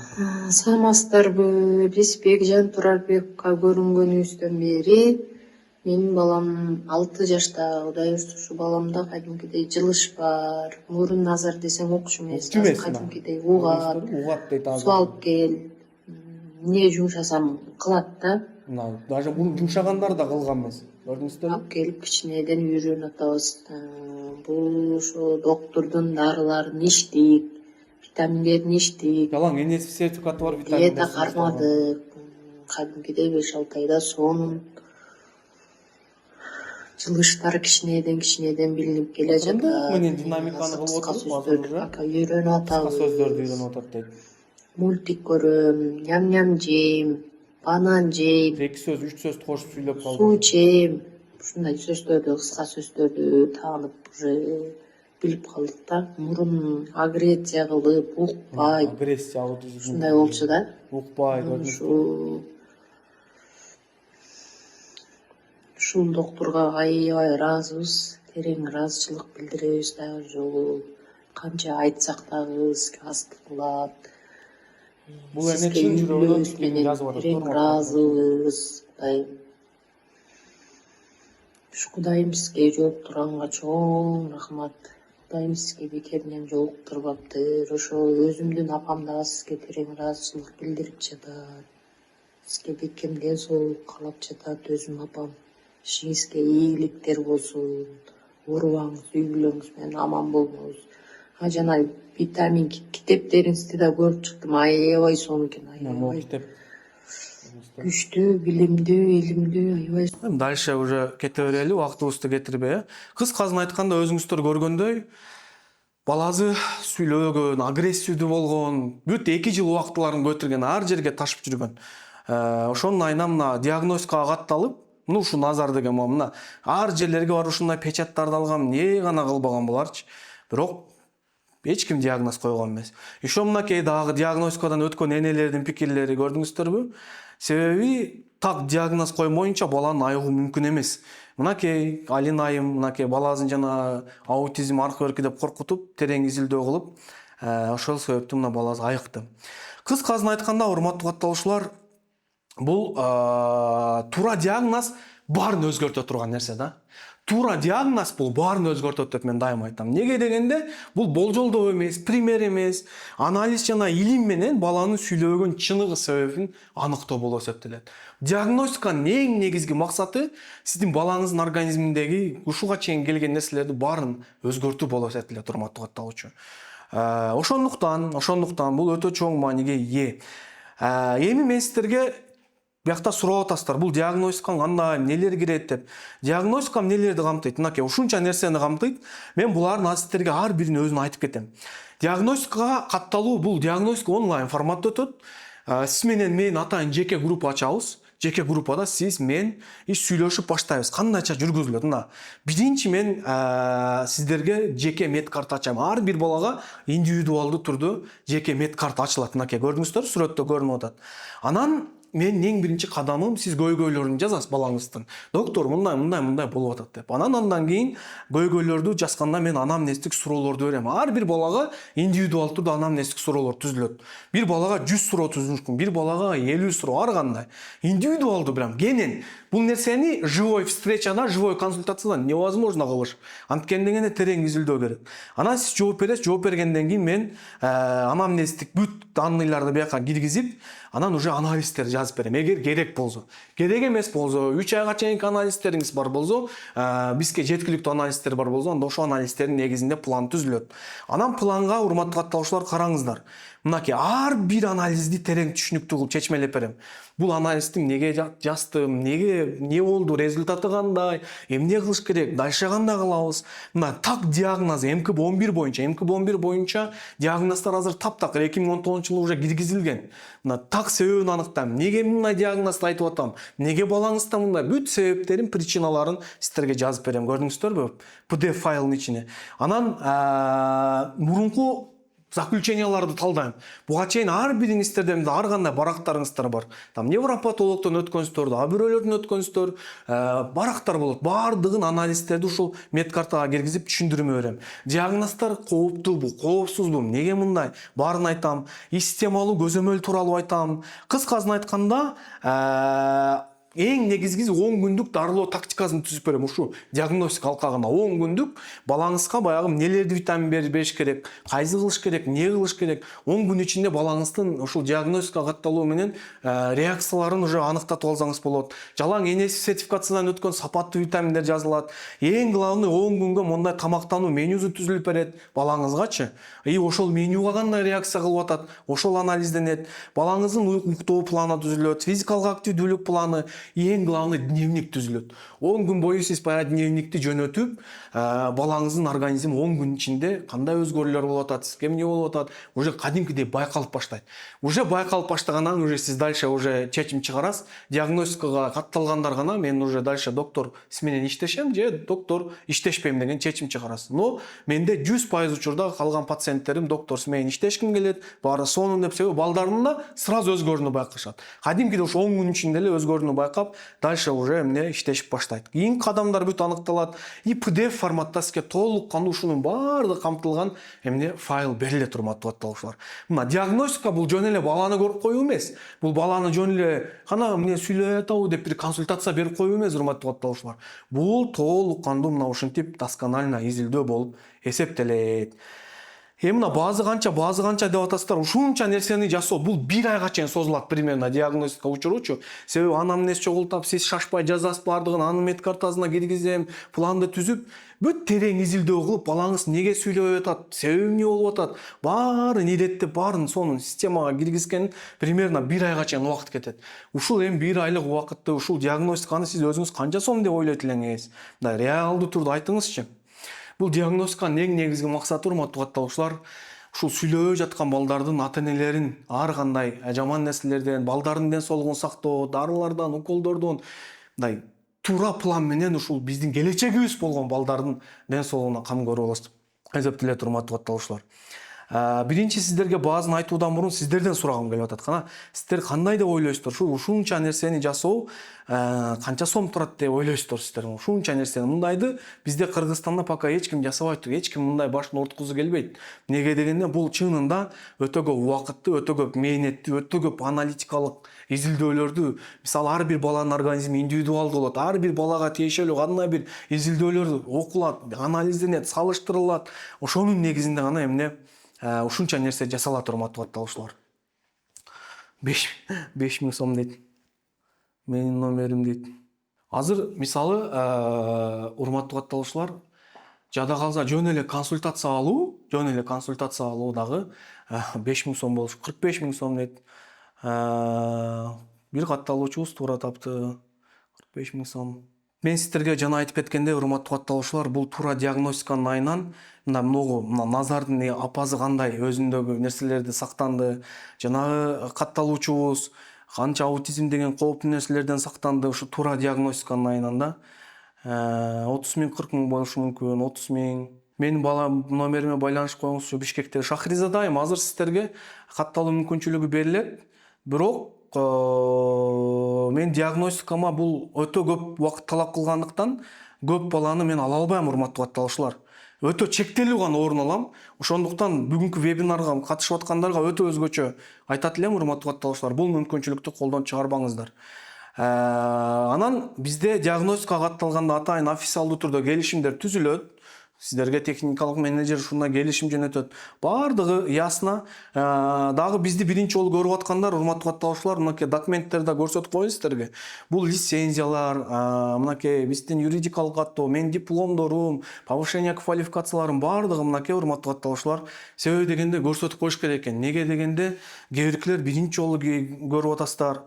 Саламатсыздарбы? Лесбекжан Турарбековго көрүнгөнүбүздөн бери менин балам 6 жашта. Кудай буйрса ушу баламда кадимкидей жылыш бар. Мурун Назар десең окуш эмес. Кадимкидей угат дейт азыр. Суу алып кел. Эмне жумшасам кылат да. Мына даже бул жумшагандар да кылган эмес. Көрдүңүздөрбү? Алып келип кичинеден үйрөнүп атабыз. Бул ошо доктурдун дарыларын ичтик, витаминдерин ичтик. Жалаң энеси сертификаты бар витамин. Диета кармадык. Кадимкидей 5-6 айда сонун жылыштар кичинеден билинип келе жатат. Менин динамиканы кылып отуруп, азыр уже үйрөнүп атабыз. сөздөрдү үйрөнүп атат дейт. Мультик көрөм, ням жейм, банан жейм, 2 сөз, 3 сөздү кошуп сүйлөп калды. суу ичем. Ушундай сөздөрдү, кыска сөздөрдү таанып уже билип калдык да. Мурун агрессия кылып, укпай. Агрессия Ушундай болчу да. Укпай, көрдүңүзбү? Ушул доктурга аябай ыраазыбыз, терең ыраазычылык билдиребиз дагы жолу. Канча айтсак дагы бизге аз кылат. Бул эне чын жүрөгүнөн чыккан жазып атат. Терең ыраазыбыз. Кудайым сизге жооп турганга чоң рахмат. Кудайым сизге бекеринен жолуктурбаптыр. Ошо өзүмдүн апам дагы сизге терең ыраазычылык билдирип жатат. Сизге бекем ден соолук каалап жатат өзүм апам. Ишиңизге ийгиликтер болсун. Оорубаңыз, үй бүлөңүз менен аман болуңуз. Жана витамин китептериңизди да көрүп чыктым. Аябай сонун экен, аябай. Китеп Күчтүү, билимдүү, илимдүү, аябай. Дальше уже кете берели, убактыбызды кетирбей. Кыскасын айтканда өзүңүздөр көргөндөй, баласы сүйлөгөн, агрессивдүү болгон, бүт 2 жыл убактыларын көтүргөн, ар жерге ташып жүргөн. Ошонун айынан мына диагностикага катталып, мына ушу Назар деген мына ар жерлерге барып ушундай печаттарды алган, эмне гана кылбаган буларчы. Бирок эч ким диагноз койгон эмес. Ошо мынакей дагы диагностикадан өткөн энелердин пикирлери көрдүңүздөрбү? Себеби так диагноз коймоюнча баланы айыгуу мүмкүн эмес. Мынакей Алин айым мынакей баласын жана аутизм аркы берки деп коркутуп, терең изилдөө кылып, ошол себептен мына баласы айыкты. Кыскасын айтканда, урматтуу катталуучулар, бул туура диагноз баарын өзгөртө турган нерсе да. Туура диагноз бул баарын өзгөртөт деп мен дайыма айтам. Неге дегенде, бул болжолдоо эмес, пример эмес, анализ жана илим менен баланын сүйлөгөн чыныгы себебин аныктоо болуп эсептелет. Диагностиканын эң негизги максаты сиздин балаңыздын организминдеги ушуга чейин келген нерселерди баарын өзгөртүү болуп эсептелет, урматтуу катталуучу. Ошондуктан бул өтө чоң мааниге ээ. Эми мен сиздерге биякта сурап атасыздар, бул диагностикага кандай, нелер кирет деп. Диагностика нелерди камтыйт? Мынакей ушунча нерсени камтыйт. Мен булардын сиздерге ар бирин өзүн айтып кетем. Диагностикага катталуу, бул диагностика онлайн форматта өтөт. Сиз менен мен атайын жеке группа ачабыз. Жеке группада сиз мен сүйлөшүп баштайбыз. Кандайча жүргүзүлөт? Мына, биринчи мен сиздерге жеке медкарта ачам. Ар бир балага индивидуалдуу түрдө жеке медкарта ачылат. Мынакей көрдүңүздөр, сүрөттө көрүнүп атат. Анан мен ең биринчи кадамым, сиз көйгөйлөрүн жазасыз балаңыздын. Доктор, мындай болуп атат деп. Андан кийин көйгөйлөрдү жазганда мен анамнездик суроолорду берем. Ар бир балага индивидуалдуу турдө анамнездик суроолор түзүлөт. Бир балага 100 суроо түзүлүш мүмкүн, бир балага 50 суроо, ар кандай. Индивидуалдуу берем. Кенен бул нерсени живой встречада, живой консультацияда невозможно кылыш. Анткени терең изилдөө керек. Анан сиз жооп бересиз, жооп бергенден кийин мен анамнездик бүт данныйларды бияка киргизип, анан уже анализдер жазып берем. Эгер керек болсо. Керек эмес болсо, 3 айга чейинки анализдериңиз бар болсо, бизге жеткиликтүү анализдер бар болсо, анда ошо анализдердин негизинде план түзүлөт. Анан планга, урматтуу катталуучулар, караңыздар. Мынакей ар бир анализди терең түшүнүктүү кылып чечмелеп берем. Бул анализди эмнеге жаздым, эмне болду, результаты кандай, эмне кылыш керек, дальше кандай кылабыз. Мына так диагноз МКБ-11 боюнча диагноздор азыр таптак 2019-жылы уже киргизилген. Мына так себебин аныктайм. Неге мындай диагнозду айтып атам? Неге балаңызда мындай? Бүт себептерин, причиналарын сиздерге жазып берем. Көрдүңүздөрбү? PDF файлдын ичине. Анан мурунку заключенияларды талдайм. Буга чейин ар бириңиздерден ар кандай барактарыңыздар бар. Там невропатологдон өткөнсүздөр, бирөөлөрдөн өткөнсүздөр, барактар болот. Бардыгын анализдерди ушул медкартага киргизип түшүндүрмө берем. Диагноздор кооптуубу, коопсузбу, неге мындай? Баарын айтам. Системалуу көзөмөл тууралуу айтам. Кыскасын айтканда, эң негизгиси 10 күндүк дарылоо тактикасын түзүп берем. Ушу диагностика алкагында 10 күндүк балаңызга баягы нелерди витамин бериш керек, кайсы кылыш керек, эмне кылыш керек. 10 күн ичинде балаңыздын ушул диагностика катталуу менен реакцияларын уже аныктатып алсаңыз болот. Жалаң энеси сертификациядан өткөн сапаттуу витаминдер жазылат. Эң главный 10 күнгө мондай тамактануу менюсу түзүлүп берет балаңызгачы. Ошол менюга кандай реакция кылып атат, ошол анализденет. Балаңыздын уктоо планы түзүлөт, физикалык активдүүлүк планы, эң главный дневник түзүлөт. 10 күн бою сиз баягы дневникти жөнөтүп, балаңыздын организми 10 күн ичинде кандай өзгөрүүлөр болуп атат, сизге эмне болуп атат, уже кадимкидей байкалып баштайт. Уже байкалып баштагандан уже сиз дальше уже чечим чыгарасыз. Диагностикага катталгандар гана мен уже дальше доктор сиз менен иштешем же доктор иштешпейм деген чечим чыгарасыз. Но менде 100% учурда калган пациенттерим доктор сиз менен иштешким келет, баары сонун деп, себеби балдарында сразу өзгөрүүнү байкашат. Кадимкидей ушу 10 күн ичинде эле өзгөрүүнү байкап, дальше уже эмне иштешип баштайт. Кийинки кадамдар бүт аныкталат. PDF форматта сизге толук кандуу ушунун баардыгы камтылган эмне файл берилет, урматтуу катталуучулар. Мына диагностика бул жөн эле баланы көрүп коюу эмес. Бул баланы жөн эле кана эмне сүйлөп атабы деп бир консультация берип коюу эмес, урматтуу катталуучулар. Бул толук кандуу мына ушинтип досконально изилдөө болуп эсептелет. Мына баазы канча деп атасыздар. Ушунча нерсени жасоо бул 1 айга чейин созулат примерно диагностика учуручу. Себеби анамнез чогултап, сиз шашпай жазасыз бардыгын, анын медкартасына киргизем, планды түзүп, бүт терең изилдөө кылып, балаңыз неге сүйлөп атат, себеби эмне болуп атат, баарын иреттеп, баарын сонун системага киргизген примерно 1 айга чейин убакыт кетет. Ушул эми 1 айлык убакытты ушул диагностиканы сиз өзүңүз канча сом деп ойлойт элеңиз? Мындай реалдуу турда айтыңызчы. Бул диагностиканын эң негизги максаты, урматтуу катталуучулар, ушул сүйлөбөй жаткан балдардын ата-энелерин ар кандай жаман нерселерден, балдардын ден соолугун сактоо, дарылардан, уколдордон мындай туура план менен ушул биздин келечегибиз болгон балдардын ден соолугуна кам көрүп алабыз. эсептелет, урматтуу катталуучулар. Биринчи сиздерге баазын айтуудан мурун сиздерден сурагым келип атат. Кана сиздер кандай деп ойлойсуздар? Ушунча нерсени жасоо канча сом турат деп ойлойсуздар сиздер? Ушунча нерсени мындайды бизде Кыргызстанда пока эч ким жасабай тур. Эч ким мындай башын ооруткузу келбейт. Неге дегенде бул чынында өтө көп убакытты, өтө көп мээнетти, өтө көп аналитикалык изилдөөлөрдү, мисалы ар бир баланын организми индивидуалдуу болот. Ар бир балага тиешелүү кандай бир изилдөөлөр окулат, анализденет, салыштырылат. Ошонун негизинде гана эмне ушунча нерсе жасалат, урматтуу катталуучулар. 5000 сом дейт. Менин номерим дейт. Азыр мисалы урматтуу катталуучулар, жада калса жөн эле консультация алуу дагы 5000 сом болуш, 45000 сом дейт. Бир катталуучубуз туура тапты. 45000 сом. Мен сиздерге жана айтып кеткенде, урматтуу катталуучулар, бул туура диагностиканын айынан многу назардын апазы кандай өзүндөгү нерселерди сактанды. Жанагы катталуучубуз канча аутизм деген кооптуу нерселерден сактанды. Ушу туура диагностиканын айынан да 30 000, 40 000 болушу мүмкүн, 30 000. Менин бала номериме байланыш коюңузчу. Бишкекте Шахризада айым. Азыр сиздерге катталуу мүмкүнчүлүгү берилет. Бирок мен диагностикама бул өтө көп убакыт талап кылгандыктан көп баланы мен ала албайм, урматтуу катталуучулар. Өтө чектелүү гана орун алам. Ошондуктан бүгүнкү вебинарга катышып аткандарга өтө өзгөчө айтат элем, урматтуу катталуучулар, бул мүмкүнчүлүктү колдон чыгарбаңыздар. Анан бизде диагностика катталганда атайын официалдуу түрдө келишимдер түзүлөт. Сиздерге техникалык менеджер ушундай келишим жөнөтөт. Бардыгы ясна. Дагы бизди биринчи жолу көрүп аткандар, урматтуу катталуучулар, мынакей документтерди көрсөтүп коеюн сиздерге. Бул лицензиялар, мынакей биздин юридикалык каттоо, менин дипломдорум, повышение квалификацияларым бардыгы мынакей, урматтуу катталуучулар. Себеби дегенде көрсөтүп коюш керек экен. Неге дегенде кээ биркилер биринчи жолу көрүп атасыздар.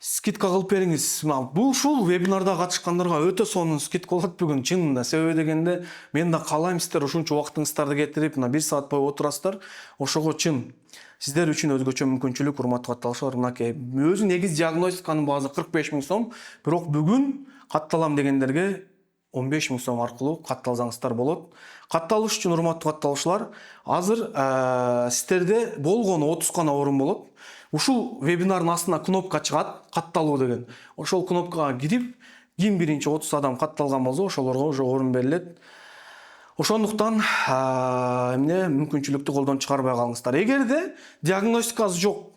Скидка кылып бериңиз. Бул ушул вебинарда катышкандарга өтө сонун скидка болот бүгүн, чынында. Себеби дегенде мен да каалайм сиздер ушунча убактыңыздарды кетирип, 1 саат бою отурасыздар. Ошого чын. Сиздер үчүн өзгөчө мүмкүнчүлүк, урматтуу катталуучулар, мынакей. Өзү негиз диагностиканын баасы 45 000 сом, бирок бүгүн катталам дегендерге 15 000 сом аркылуу катталсаңыздар болот. Катталыш үчүн, урматтуу катталуучулар, азыр сиздерде болгону 30 гана орун болот. Ушул вебинардын астына кнопка чыгат, катталуу деген. Ошол кнопкага кирип, ким биринчи 30 адам катталган болсо, ошолорго уже орун берилет. Ошондуктан эмне мүмкүнчүлүктү колдон чыгарбай калыңыздар. Эгерде диагностикасы жок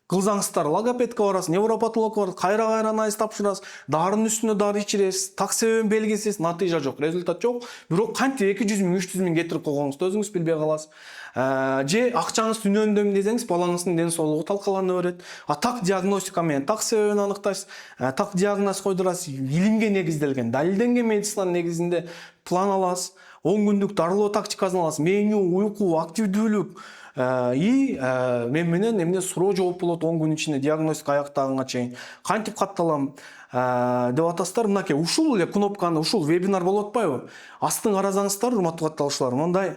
кылсаңыздар, логопедке барасыз, невропатологко барасыз, кайра анализ тапшырасыз, дарынын үстүнө дары ичиресиз, так себебин белгисиз, натыйжа жок, результат жок. Бирок кантип 200 000, 300 000 кетирип койгоңузду өзүңүз билбей каласыз. Же акчаңызды үнөндөм десеңиз, балаңыздын ден соолугу талкалана берет. Так диагностика менен так себебин аныктайсыз, так диагноз койдурасыз, илимге негизделген, далилденген медицинанын негизинде план аласыз, 10 күндүк дарылоо тактикасын аласыз, меню, уйку, активдүүлүк мен менен эмне суроо жооп болот 10 күн ичинде диагностика аяктаганга чейин. Кантип катталам деп атасыздар. Мынакей ушул эле кнопканы, ушул вебинар болуп атпайбы? Астын карасаңыздар, урматтуу катталуучулар, мондай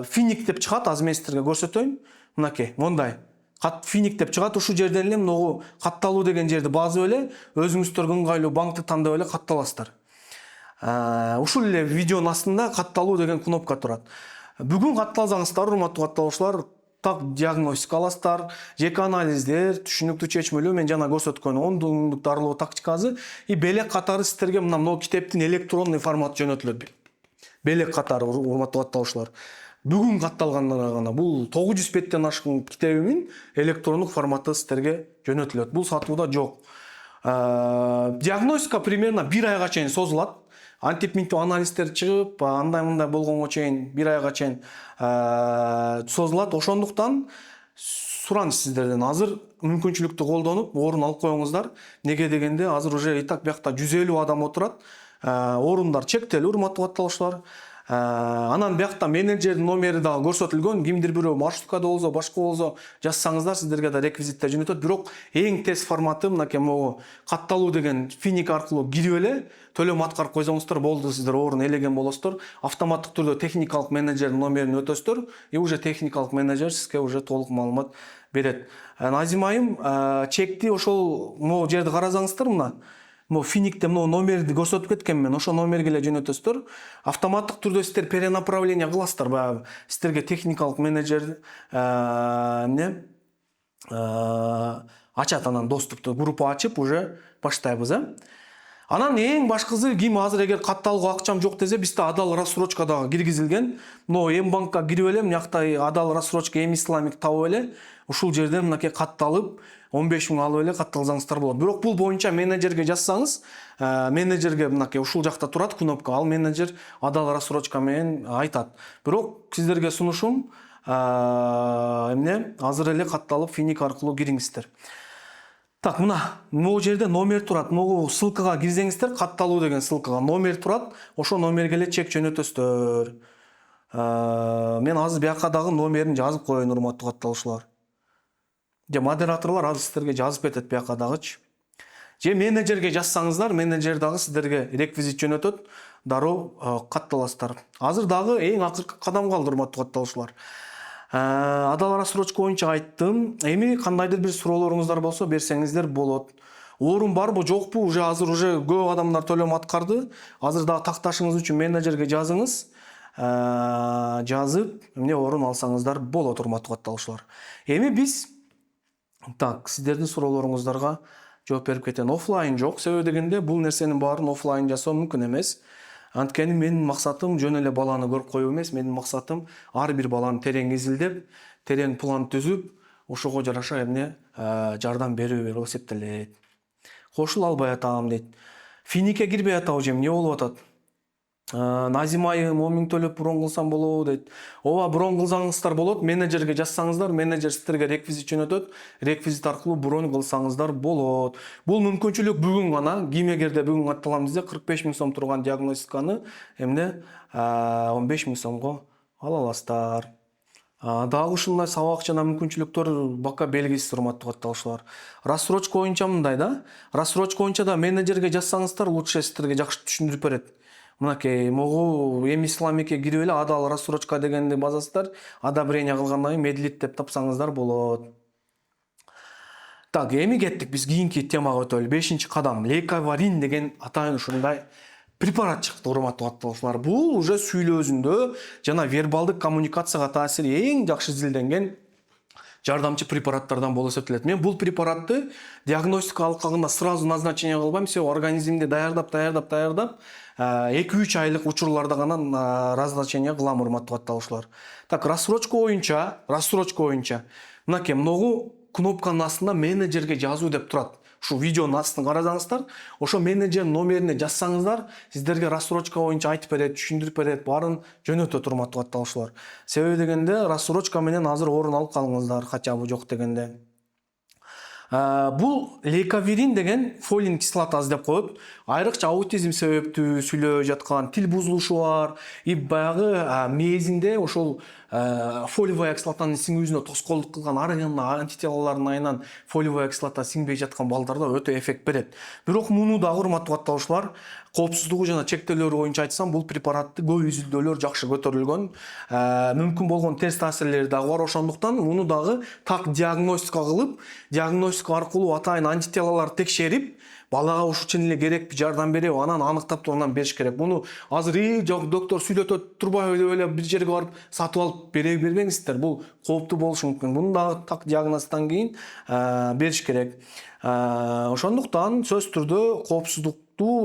финик деп чыгат, азыр мен сиздерге көрсөтөйүн. Мынакей, мондай финик деп чыгат. Ушул жерден эле могу катталуу деген жерди басып эле өзүңүздөргө ыңгайлуу банкты тандап эле катталасыздар. Ушул эле видеонун астында катталуу деген кнопка турат. Бүгүн катталсаңыздар, урматтуу катталуучулар, так диагностика аласыздар, жеке анализдер, түшүнүктүү чечмелөө, мен жана көрсөткөн 10 күндүк дарылоо тактикасы белек катары сиздерге мына китептин электронный форматы жөнөтүлөт. Белек катары, урматтуу катталуучулар. Бүгүн катталгандарга гана бул 900 беттен ашкан китебимин электрондук форматта сиздерге жөнөтүлөт. Бул сатууда жок. Диагностика примерно 1 айга чейин созулат. Антипинтүү анализдер чыгып, андай-мындай болгонго чейин 1 айга чейин созулат. Ошондуктан сураныс сиздерден азыр мүмкүнчүлүктү колдонуп, орун алып коюңуздар. Неге дегенде азыр уже итак биякта 150 адам отурат. Орундар чектелүү, урматтуу катталуучулар. Анан биякта менеджердин номери дагы көрсөтүлгөн. Кимдир бирөө маршруткада болсо, башка болсо жазсаңыздар, сиздерге да реквизиттер жөнөтөт. Бирок эң тез форматы мынакей могу катталуу деген финик аркылуу кирип эле төлөм аткарып койсоңуздар болду, сиздер орун элеген болосуздар. Автоматтык түрдө техникалык менеджердин номерин өтөсүздөр, уже техникалык менеджер сизге уже толук маалымат берет. Назим айым, чекти ошол могу жерди карасаңыздар, могу финикте мына номерди көрсөтүп кеткенмин, ошо номерге эле жөнөтөсүздөр. Автоматтык түрдө сиздер перенаправление кыласыздар, баягы сиздерге техникалык менеджер эмне ачат, анан доступту группа ачып уже баштайбыз. Анан эң башкысы, ким азыр эгер катталууга акчам жок десе, бизде адал рассрочка дагы киргизилген. Но М-банкка кирип эле, мынакта адал рассрочка М-исламик табып эле, ушул жерде мынакей катталып 15 000 алып эле катталсаңыздар болот. Бирок бул боюнча менеджерге жазсаңыз, менеджерге мынакей ушул жакта турат кнопка, ал менеджер адал рассрочка менен айтат. Бирок сиздерге сунушум эмне азыр эле катталып финик аркылуу кириңиздер. Так, мына могу жерде номер турат. Могу ссылкага кирсеңиздер, катталуу деген ссылкага номер турат. Ошо номерге эле чек жөнөтөсүздөр. Мен азыр бияка дагы номерин жазып коеюн, урматтуу катталуучулар. Же модераторлор азыр сиздерге жазып кетет бияка дагычы. Же менеджерге жазсаңыздар, менеджер дагы сиздерге реквизит жөнөтөт, дароо катталасыздар. Азыр дагы эң акыркы кадам калды, урматтуу катталуучулар. Адал рассрочка боюнча айттым. Эми кандайдыр бир суроолоруңуздар болсо берсеңиздер болот. Орун барбы, жокпу? Азыр уже көп адамдар төлөм аткарды. Азыр дагы такташыңыз үчүн менеджерге жазыңыз. Жазып, эмне орун алсаңыздар болот, урматтуу катталуучулар. Эми биз сиздердин суроолоруңуздарга жооп берип кетейин. Офлайн жок, себеби дегенде бул нерсенин баарын офлайн жасоо мүмкүн эмес. Анткени менин максатым жөн эле баланы көрүп коюу эмес, менин максатым ар бир баланы терең изилдеп, терең план түзүп, ошого жараша эмне жардам берүү болуп эсептелет. Кошула албай атам дейт. Финикке кирбей атабы же эмне болуп атат? Назим айым 10 000 төлөп бирон кылсам болобу дейт. Ооба, бирон кылсаңыздар болот. Менеджерге жазсаңыздар, менеджер сиздерге реквизит жөнөтөт. Реквизит аркылуу бирон кылсаңыздар болот. Бул мүмкүнчүлүк бүгүн гана. Ким эгерде бүгүн катталам десе, 45 000 сом турган диагностиканы эмне 15 000 сомго ала аласыздар. Дагы ушундай сабак жана мүмкүнчүлүктөр бака белгисиз, урматтуу катталуучулар. Рассрочка боюнча мындай да. Рассрочка боюнча да менеджерге жазсаңыздар, лучше сиздерге жакшы түшүндүрүп берет. Мынакей могу М-исламикке кирип эле адал рассрочка дегенди базасыздар, одобрение кылгандан кийин медлит деп тапсаңыздар болот. Так, эми кеттик биз кийинки темага өтөлү. 5-чи кадам. Лейковарин деген атайын ушундай препарат чыкты, урматтуу катталуучулар. Бул уже сүйлөөсүндө жана вербалдык коммуникацияга таасири эң жакшы изилденген жардамчы препараттардан болуп эсептелет. Мен бул препаратты диагностика алкагында сразу назначение кылбайм, себеби организмди даярдап 2-3 айлык учурларда гана назначение кылам, урматтуу катталуучулар. Так, рассрочка боюнча мынакей многу кнопканын астында менеджерге жазуу деп турат. Ушу видеонун астын карасаңыздар, ошо менеджер номерине жазсаңыздар, сиздерге рассрочка боюнча айтып берет, түшүндүрүп берет, баарын жөнөтөт, урматтуу катталуучулар. Себеби дегенде рассрочка менен азыр орун алып калыңыздар, качабы жок дегенде. Бул лейковарин деген фолин кислотасы деп коет. Айрыкча аутизм себептүү сүйлөө жаткан тил бузулушу бар, баягы мээзинде ошол фолиевая кислотанын сиңүүсүнө тоскоолдук кылган арган антителалардын айынан фолиевая кислота сиңбей жаткан балдарда өтө эффект берет. Бирок муну дагы, урматтуу катталуучулар, коопсуздугу жана чектөөлөрү боюнча айтсам, бул препаратты көп изилдөөлөр жакшы көтөрүлгөн. Мүмкүн болгон терс таасирлери дагы бар, ошондуктан муну дагы так диагностика кылып, диагностика аркылуу атайын антителаларды текшерип, балага ушу чын эле керекпи, жардам береби, анан аныктап турган бериш керек. Муну азыр жок доктор сүйлөтөт турбай эле бир жерге барып сатып алып бербеңиздер. Бул кооптуу болушу мүмкүн. Муну дагы так диагноздан кийин бериш керек. Ошондуктан сөзсүз түрдө коопсуздукту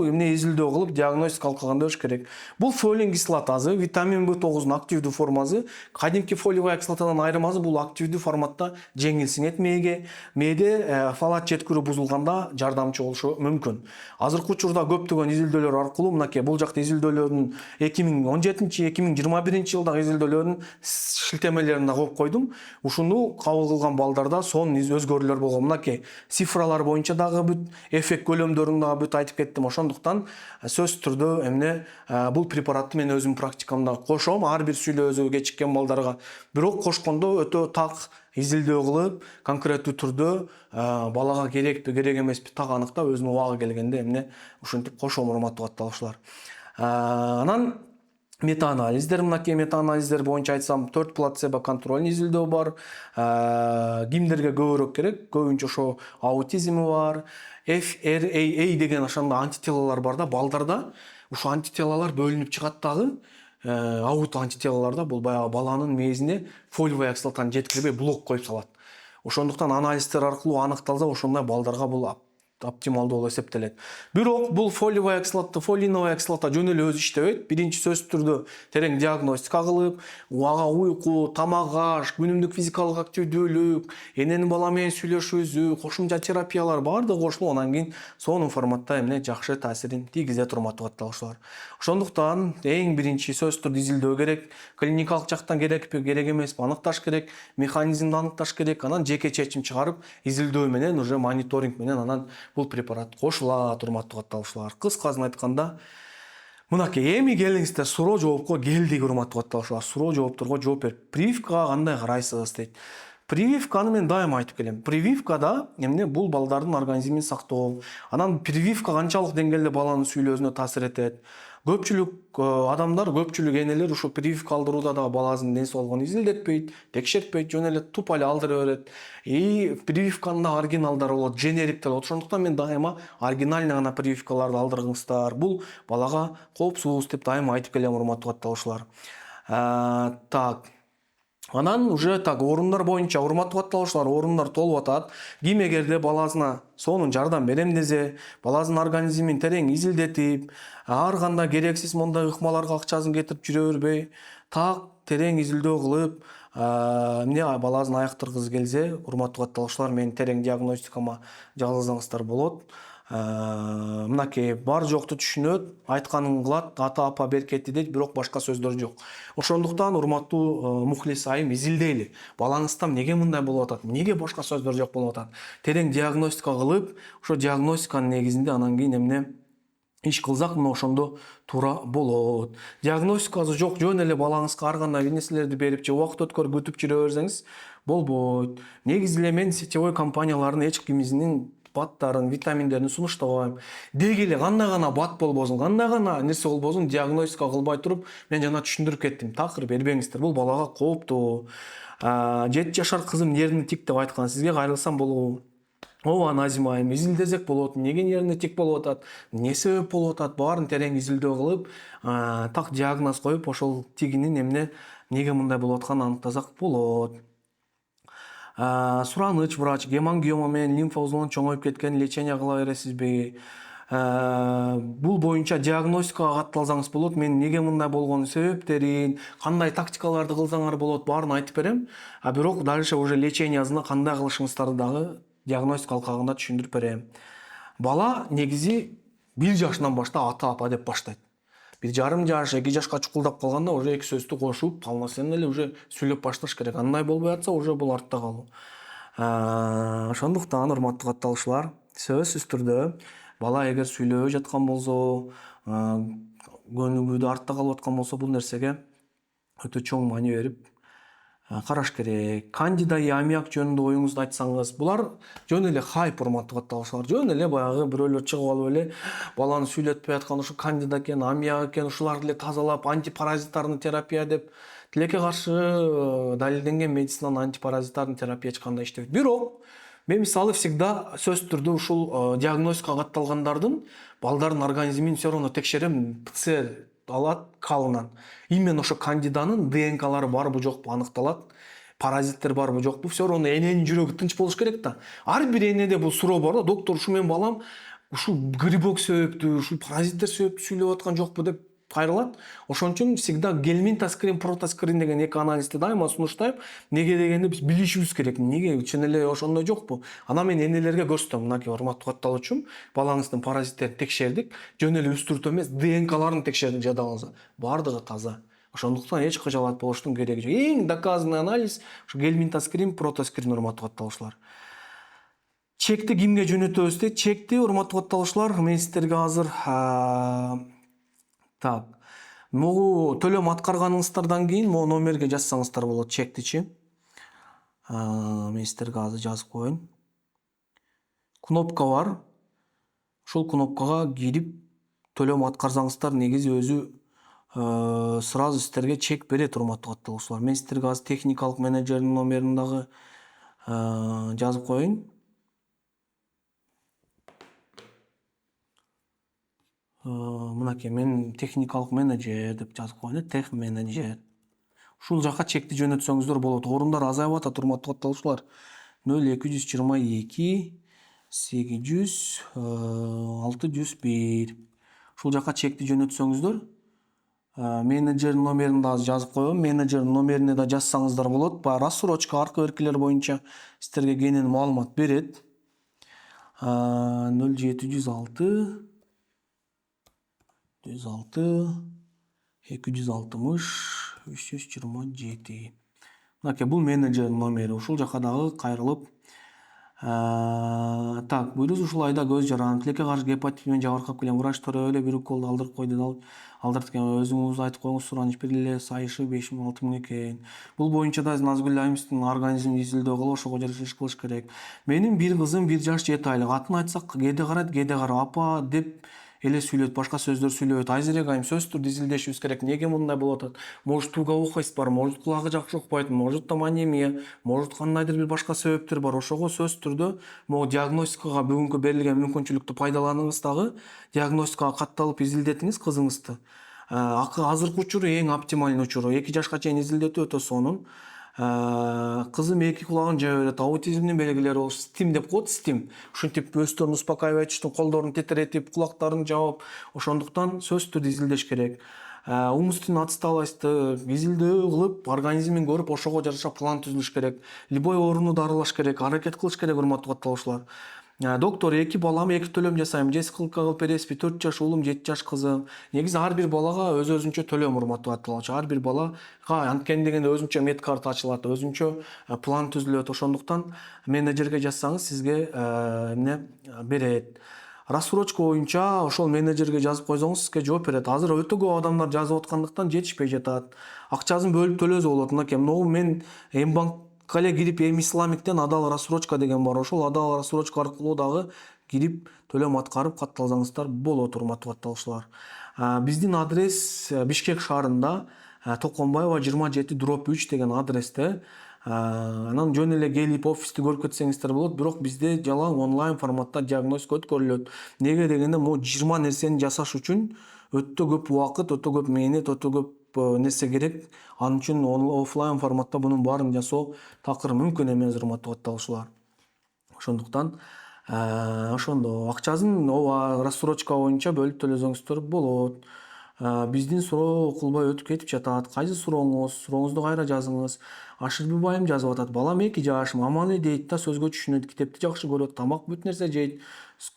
эмне изилдөө кылып диагностика алкаганда өш керек. Бул фолин кислотасы, витамин B9-дун активдүү формасы. Кадимки фолиевая кислотадан айырмасы, бул активдүү форматта жеңил сиңет мээге. Мээде фолат жеткирүү бузулганда жардамчы болушу мүмкүн. Азыркы учурда көптөгөн изилдөөлөр аркылуу, мынакей бул жакта изилдөөлөрдүн 2017-2021 жылдагы изилдөөлөрдүн шилтемелерин да коюп койдум. Ушуну кабыл кылган балдарда сонун өзгөрүүлөр болгон. Мынакей цифралар боюнча дагы бүт, эффект көлөмдөрүн дагы бүт айтып кеттим. Ошондуктан сөзсүз түрдө эмне бул препаратты мен өзүм практикамда кошом ар бир сүйлөөсү кечиккен балдарга. Бирок кошкондо өтө так изилдөө кылып, конкреттүү түрдө балага керекпи, керек эмеспи так аныктап, өзүнүн убагы келгенде эмне ушинтип кошом, урматтуу катталуучулар. Анан мета-анализдер, мынакей мета-анализдер боюнча айтсам, 4 плацебо контрольный изилдөө бар. Кимдерге көбүрөөк керек? Көбүнчө ошо аутизми бар. FRAA деген ошондо антителалар бар да балдарда. Ушул антителалар бөлүнүп чыгат дагы. Аут антителаларда бул баягы баланын мээзине фолиевый кислотаны жеткирбей блок коюп салат. Ошондуктан анализдер аркылуу аныкталса, ошондой балдарга бул оптималдуу болуп эсептелет. Бирок бул фолиевый кислота, фолиновый кислота жөн эле өзү иштебейт. Биринчи сөзсүз түрдө терең диагностика кылып, ага уйку, тамак аш, күнүмдүк физикалык активдүүлүк, эненин бала менен сүйлөшүүсү, кошумча терапиялар баардыгы кошулуп, анан кийин сонун форматта эмне жакшы таасирин тийгизет урматтуу катталуучулар. Ошондуктан эң биринчи сөзсүз түрдө изилдөө керек, клиникалык жактан керекпи, керек эмеспи аныкташ керек, механизмди аныкташ керек, анан жеке чечим чыгарып, изилдөө менен уже мониторинг менен анан бул препарат кошулат урматтуу катталуучулар. Кыскасын айтканда, мынакей эми келиңиздер суроо жоопко келдик урматтуу катталуучулар. Суроо жоопторго жооп берип, прививкага кандай карайсыз дейт. Прививканы мен дайыма айтып келем. Прививкада эмне бул балдардын организмин сактоо. Анан прививка канчалык деңгээлде баланын сүйлөөсүнө таасир этет. Көпчүлүк адамдар, көпчүлүк энелер ушул прививка алдырууда дагы баланын ден соолугун изилдетпейт, текшертпейт, жөн эле тупа эле алдыра берет. Прививканын да оригиналдары болот, дженериктер болот. Ошондуктан мен дайыма оригинальный гана прививкаларды алдырыңыздар. Бул балага коопсуз деп дайыма айтып келем урматтуу катталуучулар. Анан уже орундар боюнча урматтуу катталуучулар, орундар толуп атат. Ким эгерде баласына сонун жардам берем десе, баласынын организмин терең изилдетип, ар кандай керексиз мондай ыкмаларга акчасын кетирип жүрө бербей, терең изилдөө кылып, эмне баласын айыктыргысы келсе, урматтуу катталуучулар, менин терең диагностикама жазылсаңыздар болот. Мынакей бар жокту түшүнөт, айтканын кылат, ата апа беркети дейт, бирок башка сөздөр жок. Ошондуктан урматтуу мухлис айым, изилдейли. Балаңызда эмнеге мындай болуп атат, эмнеге башка сөздөр жок болуп атат. Терең диагностика кылып, ошо диагностиканын негизинде анан кийин эмне иш кылсак, мына ошондо туура болот. Диагностикасы жок, жөн эле балаңызга ар кандай нерселерди берип же убакыт өткөрүп күтүп жүрө берсеңиз болбойт. Негизи эле мен сетевой компаниялардын эч кимисинин баттарын, витаминдерин сунуштабайм. Деги эле кандай гана бат болбосун, кандай гана нерсе болбосун, диагностика кылбай туруп, мен жана түшүндүрүп кеттим. Такыр бербеңиздер, бул балага кооптуу. 7 жашар кызым нервный тик деп айткан, сизге кайрылсам болобу? Ооба Назима айым, изилдесек болот, эмнеге нервный тик болуп атат, эмне себеп болуп атат, баарын терең изилдөө кылып, диагноз коюп, ошол тигинин эмнеге мындай болуп атканын аныктасак болот. Сураныч врач, гемангиома менен лимфа узунунун чоңоюп кеткенин лечение кыла бересизби? Бул боюнча диагностикага катталсаңыз болот. Мен неге мындай болгонун себептерин, кандай тактикаларды кылсаңар болот, баарын айтып берем. Бирок дальше уже лечениясына кандай кылышыңыздарды дагы диагностикалык кагында түшүндүрүп берем. Бала негизи 1 жашынан баштап ата апа деп баштайт. 1,5 жаш, 2 жашка чукулдап калганда уже эки сөздү кошуп, полноценно эле уже сүйлөп башташ керек. Андай болбой атса, уже бул артта калуу. Ошондуктан урматтуу катталуучулар, сөзсүз түрдө бала эгер сүйлөбөй жаткан болсо, көнүгүүдө артта калып аткан болсо, бул нерсеге өтө чоң маани берип караш керек. Кандида и аммиак жөнүндө оюңузду айтсаңыз, булар жөн эле хайп урматтуу катталуучулар. Жөн эле баягы бирөөлөр чыгып алып эле баланы сүйлөтпөй аткан ушу кандида экен, аммиак экен, ушуларды эле тазалап антипаразитарный терапия деп тилекке каршы далилденген медицинанын антипаразитарный терапия эч кандай иштебейт. Бирок мен мисалы всегда сөзсүз түрдө ушул диагностикага катталгандардын балдардын организмин все равно текшерем, ПЦР алат калынан. Именно ошо кандиданын ДНКлары барбы жокпу аныкталат. Паразиттер барбы жокпу, все равно эненин жүрөгү тынч болуш керек да. Ар бир энеде бул суроо бар да, доктор, ушу менин балам ушул грибок себептүү, ушул паразиттер себептүү сүйлөп аткан жокпу деп кайрылат. Ошон үчүн всегда гельминтаскрин, протаскрин деген эки анализди дайыма сунуштайм. Неге дегенде биз билишибиз керек. Неге чын эле ошондой жокпу? Анан мен энелерге көрсөтөм, мынакей урматтуу катталуучум, балаңыздын паразиттерин текшердик, жөн эле үстүртө эмес, ДНКларын текшердик жадабыңызга. Бардыгы таза. Ошондуктан эч кыжалат болуштун кереги жок. Эң доказанный анализ ушу гельминтаскрин, протаскрин урматтуу катталуучулар. Чекти кимге жөнөтөбүз дейт? Чекти урматтуу катталуучулар, мен сиздерге азыр могу төлөм аткарганыңыздардан кийин могу номерге жазсаңыздар болот чектичи. Мен сиздерге азыр жазып коеюн. Кнопка бар. Ушул кнопкага кирип төлөм аткарсаңыздар, негизи өзү сразу сиздерге чек берет урматтуу катталуучулар. Мен сиздерге азыр техникалык менеджердин номерин дагы жазып коеюн. мынакей мен техникалык менеджер деп жазып койгон тех менеджер. Ушул жака чекти жөнөтсөңүздөр болот. Орундар азайып атат урматтуу катталуучулар. 0222 800 601. Ушул жака чекти жөнөтсөңүздөр менеджер номерин да жазып койгом. Менеджер номерине да жазсаңыздар болот. Баягы рассрочка аркы беркилер боюнча сиздерге кенен маалымат берет. 0706 106 260 327. Мынакей бул менеджер номери. Ушул жака дагы кайрылып так, бuyuruz ушул айда көз жаран, тилекке каршы гепатит менен жабыркап келген врач төрө эле бир уколду алдырып койду. Алдыртып өзүңүз айтып коюңуз, сураныч бир эле сайышы 5000-6000 экен. Бул боюнча да Назгүл айымыздын организмин изилдөө кылып, ошого жараша иш кылыш керек. Менин бир кызым 1 жаш 7 айлык. Атын айтсак, кээде карайт, кээде карап апа деп эле сүйлөйт, башка сөздөр сүйлөбөйт. Айзерек айым сөзсүз түрдө изилдешибиз керек. Неге мындай болуп атат? Может тугоухость бар, может кулагы жакшы укпайт, может там анемия, может кандайдыр бир башка себептер бар. Ошого сөзсүз түрдө могу диагностикага бүгүнкү берилген мүмкүнчүлүктү пайдаланыңыз дагы, диагностикага катталып изилдетиңиз кызыңызды. Азыркы учуру эң оптимальный учуру. 2 жашка чейин изилдетүү өтө сонун. Кызым 2 кулагын жаба берет. Аутизмдин белгилери ол стим деп коет, стим. Ушинтип өздөрүн успокаивающий колдорун тетиретип, кулактарын жаап, ошондуктан сөзсүз түрдө изилдеш керек. Умственный отсталость изилдөө кылып, организмин көрүп, ошого жараша план түзүлүш керек. Любой ооруну дарылаш керек, аракет кылыш керек, урматтуу катталуучулар. Доктор 2 балам 2 төлөм жасайм. Жесилка кылып бересизби? 4 жаш уулум, 7 жаш кызым. Негизи ар бир балага өзүнчө төлөм, урматтуу катталуучулар. Ар бир балага анткени дегенде өзүнчө мед карта ачылат, өзүнчө план түзүлөт. Ошондуктан менеджерге жазсаңыз сизге эмне берет. Рассрочка боюнча ошол менеджерге жазып койсоңуз сизге жооп берет. Азыр өтө көп адамдар жазып аткандыктан жетишпей жатат. Акчасын бөлүп төлөсө болот. Мынакей мен Мбанкка эле кирип Исламиктен адал рассрочка деген бар. Ошол адал рассрочка аркылуу дагы кирип төлөм аткарып катталсаңыздар болот, урматтуу катталуучулар. Биздин адрес Бишкек шаарында Токонбаева 27/3 деген адресте. Анан жөн эле келип офисти көрүп кетсеңиздер болот, бирок бизде жалаң онлайн форматта диагностика өткөрүлөт. Неге дегенде, могу 20 нерсени жасаш үчүн өтө көп убакыт, өтө көп мээнет, өтө көп нерсе керек. Анын үчүн офлайн форматта бунун баарын жасоо такыр мүмкүн эмес, урматтуу катталуучулар. Ошондуктан ошондо акчасын рассрочка боюнча бөлүп төлөсөңүздөр болот. Биздин суроо кылбай өтүп кетип жатат. Кайсы сурооңузду кайра жазыңыз. Ашырбек байым жазып атат. Балам 2 жаш, маманы дейт да, сөзгө түшүнөт, китепти жакшы көрөт, тамак бүт нерсе жейт.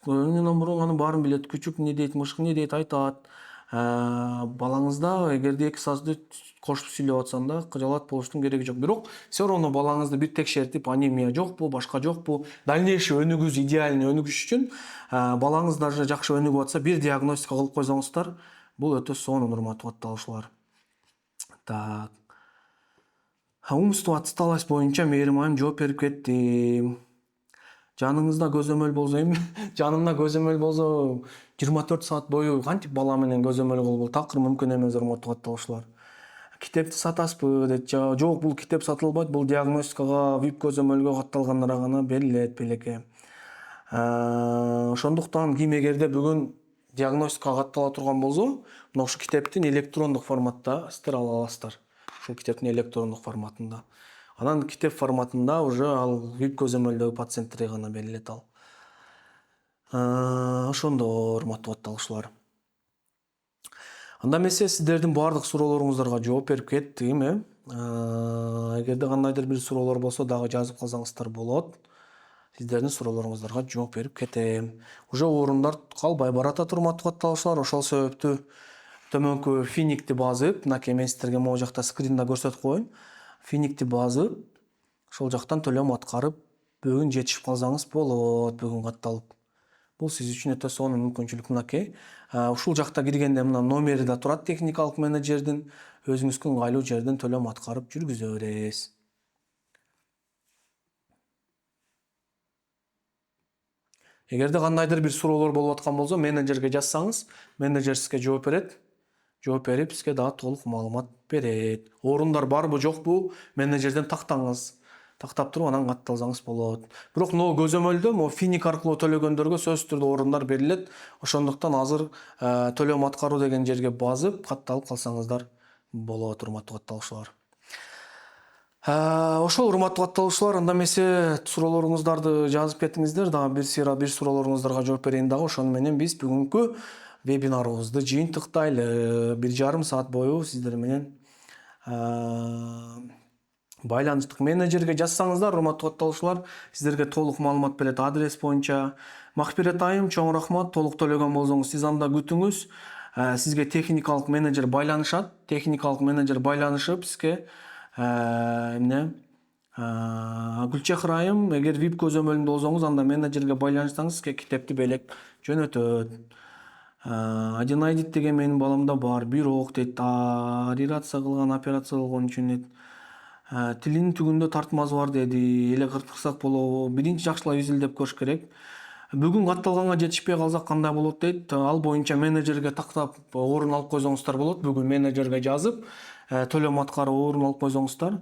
Өнүнөн мурун анын баарын билет. Күчүк эмне дейт, мышык эмне дейт айтат. Балаңызда эгерде 2 сазды кошуп сүйлөп атсаң да, кыжалат болуштун кереги жок. Бирок все равно балаңызды бир текшертип, анемия жокпу, башка жокпу, дальнейший өнүгүш, идеальный өнүгүш үчүн балаңыз даже жакшы өнүгүп атса, бир диагностика кылып койсоңуздар, бул өтө сонун, урматтуу катталуучулар. Так. Умственный отсталость боюнча Мээрим айым жооп берип кетти. Жаныңызда көзөмөл болсо жанымда көзөмөл болсо 24 саат бою кантип бала менен көзөмөл кылып, бул такыр мүмкүн эмес, урматтуу катталуучулар. Китепти сатасызбы дейт. Жок, бул китеп сатылбайт, бул диагностикага, VIP көзөмөлгө катталгандарга гана берилет белекке. Ошондуктан ким эгерде бүгүн диагностикага каттала турган болсо, мына ушул китептин электрондук форматта сиздер ала аласыздар. Ушул китептин электрондук форматында. Анан китеп форматында уже ал VIP көзөмөлдөгү пациенттерге гана берилет ал. Ошондо, урматтуу катталуучулар. Анда эмесе сиздердин баардык суроолоруңуздарга жооп берип кеттим, Эгерде кандайдыр бир суроолор болсо дагы жазып калсаңыздар болот. Сиздердин суроолоруңуздарга жооп берип кетем. Уже орундар калбай баратат, урматтуу катталуучулар. Ошол себептүү төмөнкү финикти басып, мынакей мен сиздерге могу жакта скринде көрсөтүп коеюн. Финикти басып, ошол жактан төлөм аткарып, бүгүн жетишип калсаңыз болот, бүгүн катталып. Бул сиз үчүн өтө сонун мүмкүнчүлүк, мынакей. Ушул жакта киргенде мына номери да турат техникалык менеджердин, өзүңүзгө ыңгайлуу жерден төлөм аткарып жүргүзө бересиз. Эгерде кандайдыр бир суроолор болуп аткан болсо, менеджерге жазсаңыз, менеджер сизге жооп берет. Жооп берип, сизге дагы толук маалымат берет. Орундар барбы, жокпу, менеджерден тактаңыз. тактап туруп анан катталсаңыз болот. Бирок мына көзөмөлдө могу финик аркылуу төлөгөндөргө сөзсүз түрдө орундар берилет. Ошондуктан азыр төлөм аткаруу деген жерге басып катталып калсаңыздар болот, урматтуу катталуучулар. Ошол урматтуу катталуучулар, анда эмесе суроолоруңуздарды жазып кетиңиздер. Дагы бир суроолоруңуздарга жооп берейин дагы. Ошону менен биз бүгүнкү вебинарыбызды жыйынтыктайлы. 1,5 саат бою сиздер менен байланыштык. Менеджерге жазсаңыздар, урматтуу катталуучулар, сиздерге толук маалымат берет адрес боюнча. Махпирет айым, чоң рахмат. Толук төлөгөн болсоңуз сиз анда күтүңүз. Сизге техникалык менеджер байланышат. Техникалык менеджер байланышып сизге Гүлчехир айым, эгер VIP көзөмөлүндө болсоңуз, анда менеджерге байланышсаңыз сизге китепти белек жөнөтөт. Аденоидит деген менин баламда бар, бирок дейт, операция кылган үчүн дейт. Тилинин түгүндө тартмасы бар деди. Эле кыртырсак болобу? Биринчи жакшылап изилдеп көрүш керек. Бүгүн катталганга жетишпей калсак кандай болот дейт. Ал боюнча менеджерге тактап орун алып койсоңуздар болот. Бүгүн менеджерге жазып, төлөм аткарып орун алып койсоңуздар.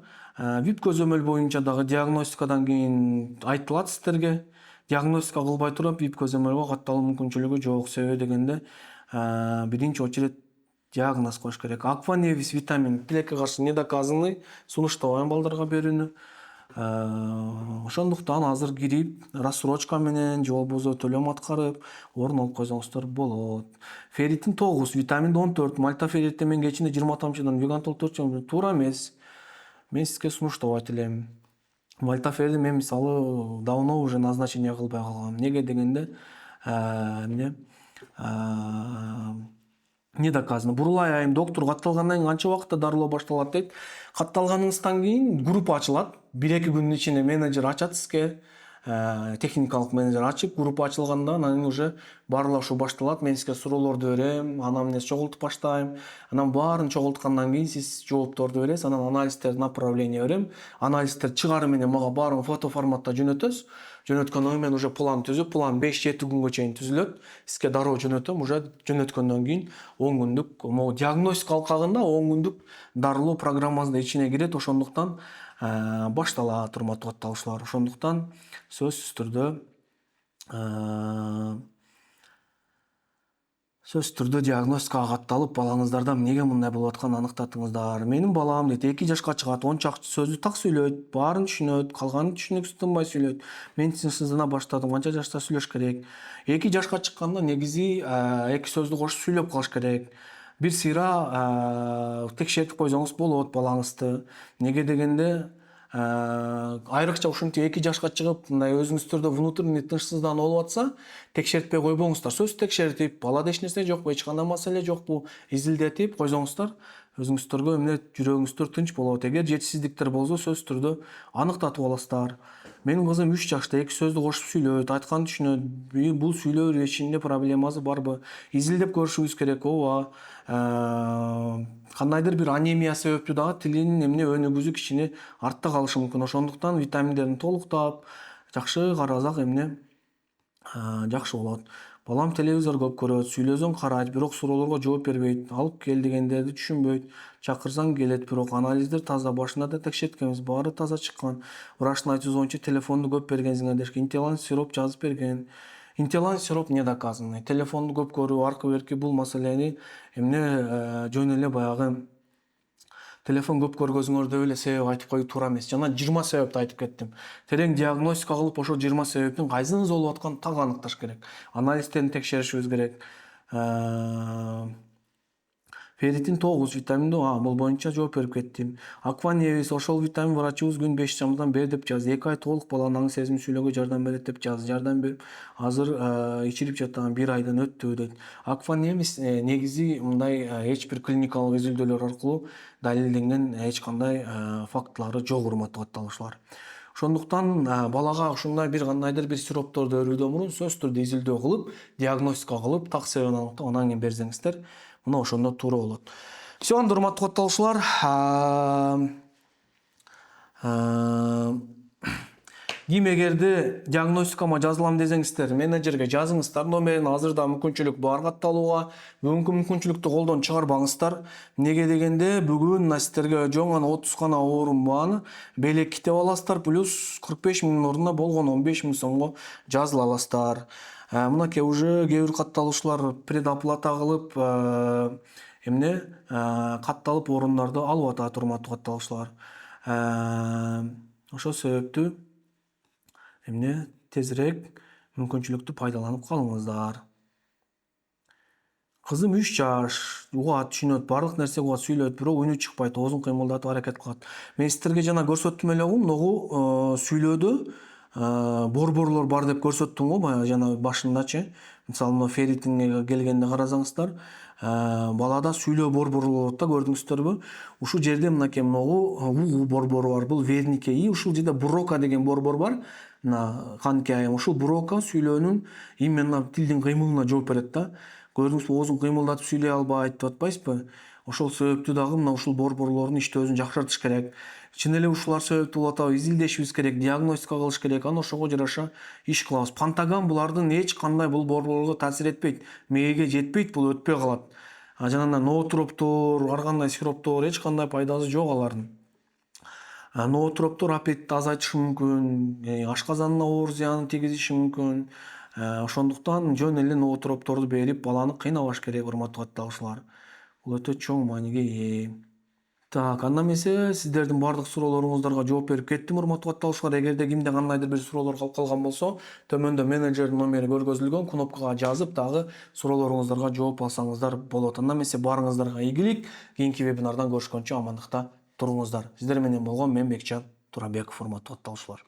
VIP көзөмөл боюнча дагы диагностикадан кийин айтылат сиздерге. Диагностика кылбай туруп VIP көзөмөлгө катталуу мүмкүнчүлүгү жок. Себеби дегенде биринчи очередь диагноз коюш керек. Акваневис витамин тилекке каршы недоказанный, сунуштабайм балдарга берүүнү. Ошондуктан азыр кирип, рассрочка менен же болбосо төлөм аткарып, орун алып койсоңуздар болот. Ферритин 9, витамин 14, мальтоферритте мен кечинде 20 тамчыдан вигантол 4 туура эмес. Мен сизге сунуштабайт элем. Мальтоферритти мен мисалы давно уже назначение кылбай калгам. Неге дегенде, не доказано. Бурулай айым, доктор, катталгандан кийин канча убакытта дарылоо башталат дейт. Катталганыңыздан кийин группа ачылат. 1-2 күндүн ичинде менеджер ачат сизге. Техникалык менеджер ачып, группа ачылганда анан уже баарлашуу башталат. Мен сизге суроолорду берем, анамнез чогултуп баштайм. Анан баарын чогулткандан кийин сиз жоопторду бересиз. Анан анализдерди направление берем. Анализдер чыгары менен мага баарын фото форматта жөнөтөсүз. Жөнөткөндөн кийин мен уже план түзүп, план 5-7 күнгө чейин түзүлөт. Сизге дароо жөнөтөм, уже жөнөткөндөн кийин 10 күндүк, могу диагностика алкагында 10 күндүк дарылоо программасына ичине кирет. Ошондуктан башталат, урматтуу катталуучулар. Ошондуктан сөзсүз түрдө диагностикага катталып, балаңыздарда эмнеге мындай болуп атканын аныктатыңыздар. Менин балам дейт 2 жашка чыгат, 10 чакчы сөздү так сүйлөйт, баарын түшүнөт, калганын түшүнүксүз тынбай сүйлөйт. Мен сиздана баштадым, канча жашта сүйлөш керек. 2 жашка чыкканда негизи 2 сөздү кошуп сүйлөп калыш керек. Бир сыйра текшертип койсоңуз болот балаңызды. Неге дегенде, айрыкча ушинтип 2 жашка чыгып, мындай өзүңүздөрдө внутренний тынчсыздануу болуп атса, текшертпей койбоңуздар. Сөз текшертип, балада эч нерсе жокпу, эч кандай маселе жокпу, изилдетип койсоңуздар, өзүңүздөргө эмне жүрөгүңүздөр тынч болот. Эгер жетишсиздиктер болсо, сөзсүз түрдө аныктатып аласыздар. Менин кызым 3 жашта 2 сөздү кошуп сүйлөйт, айтканын түшүнөт. Бул сүйлөө ичинде проблемасы барбы? Изилдеп көрүшүбүз керек. Ооба. Кандайдыр бир анемия себептүү дагы тилинин эмне өнүгүүсү кичине артта калышы мүмкүн. Ошондуктан витаминдерин толуктап, жакшы карасак эмне жакшы болот. Балам телевизор көп көрөт, сүйлөсөң карайт, бирок суроолорго жооп бербейт. Алып кел дегендерди түшүнбөйт. Чакырсаң келет, бирок анализдер таза, башында да текшерткенбиз, баары таза чыккан. Врачтын айтуусунча телефонду көп бергенсиңер дешкен. Интелан сироп жазып берген. Интелан сироп не доказанный. Телефонду көп көрүү, аркы-берки бул маселени эмне жөн эле баягы телефон көп көргөзүңөр деп эле себеп айтып коюу туура эмес. Жана 20 себепти айтып кеттим. Терең диагностика кылып, ошо 20 себептин кайсыңыз болуп атканын так аныкташ керек. Анализдерин текшеришибиз керек. Ферритин 9, витамин бул боюнча жооп берип кеттим. Акваневис, ошол витамин врачыбыз күн 5 чамдан бер деп жазды. 2 ай толук баланын аң сезими сүйлөөгө жардам берет деп жазды. Жардам берип, азыр ичирип жатам, 1 айдан өттү дейт. Акваневис негизи мындай эч бир клиникалык изилдөөлөр аркылуу далилденген эч кандай фактылары жок, урматтуу катталуучулар. Ошондуктан балага ушундай бир кандайдыр бир сиропторду берүүдөн мурун сөзсүз түрдө изилдөө кылып, диагностика кылып, так себебин аныктап, анан кийин берсеңиздер, мына ошондо туура болот. Все, анда урматтуу катталуучулар, Ким эгерде диагностикама жазылам десеңиздер, менеджерге жазыңыздар номерин. Азырда мүмкүнчүлүк бар катталууга, бүгүнкү мүмкүнчүлүктү колдон чыгарбаңыздар. Неге дегенде бүгүн мына сиздерге жоң гана 30 гана орун бааны белек китеп аласыздар, плюс 45 миңдин ордуна болгон 15 миң сомго жазыла аласыздар. Мынакей уже кээ бир катталуучулар предоплата кылып эмне катталып орундарды алып атат, урматтуу катталуучулар. Ошол себептүү эмне тезирээк мүмкүнчүлүктү пайдаланып калыңыздар. Кызым 3 жаш, угат, түшүнөт, баардык нерсе угат, сүйлөйт, бирок үнү чыкпайт, оозун кыймылдатып аракет кылат. Мен сиздерге жана көрсөттүм эле го, могу сүйлөөдө борборлор бар деп көрсөттүм го баягы жана башындачы. Мисалы, мына ферритингге келгенде карасаңыздар, балада сүйлөө борбору болот да, көрдүңүздөрбү? Ушул жерде мынакей могу угуу борбору бар. Бул вернике и ушул жерде брока деген борбор бар. Мына канки айым, ушул брока сүйлөөнүн именно тилдин кыймылына жооп берет да. Көрдүңүзбү, оозун кыймылдатып сүйлөй албайт деп атпайсызбы? Ошол себептүү дагы мына ушул борборлордун иштөөсүн жакшыртыш керек. Чын эле ушулар себептүү болуп атабы, изилдешибиз керек, диагностика кылыш керек, аны ошого жараша иш кылабыз. Пантаган булардын эч кандай бул борборлорго таасир этпейт, мээге жетпейт, бул өтпөй калат. Жанагындай ноотроптор, ар кандай сироптор эч кандай пайдасы жок алардын. Ноотроптор аппетитти азайтышы мүмкүн, ашказанына оор зыянын тийгизиши мүмкүн. Ошондуктан жөн эле ноотропторду берип баланы кыйнабаш керек, урматтуу катталуучулар. Бул өтө чоң мааниге ээ. Так, анда эмесе сиздердин баардык суроолоруңуздарга жооп берип кеттим, урматтуу катталуучулар. Эгерде кимде кандайдыр бир суроолор калып калган болсо, төмөндө менеджердин номери көргөзүлгөн, кнопкага жазып дагы суроолоруңуздарга жооп алсаңыздар болот. Анда эмесе баарыңыздарга ийгилик. Кийинки вебинардан көрүшкөнчө амандыкта туруңуздар. Сиздер менен болгон мен Бекчан Турабеков, урматтуу катталуучулар.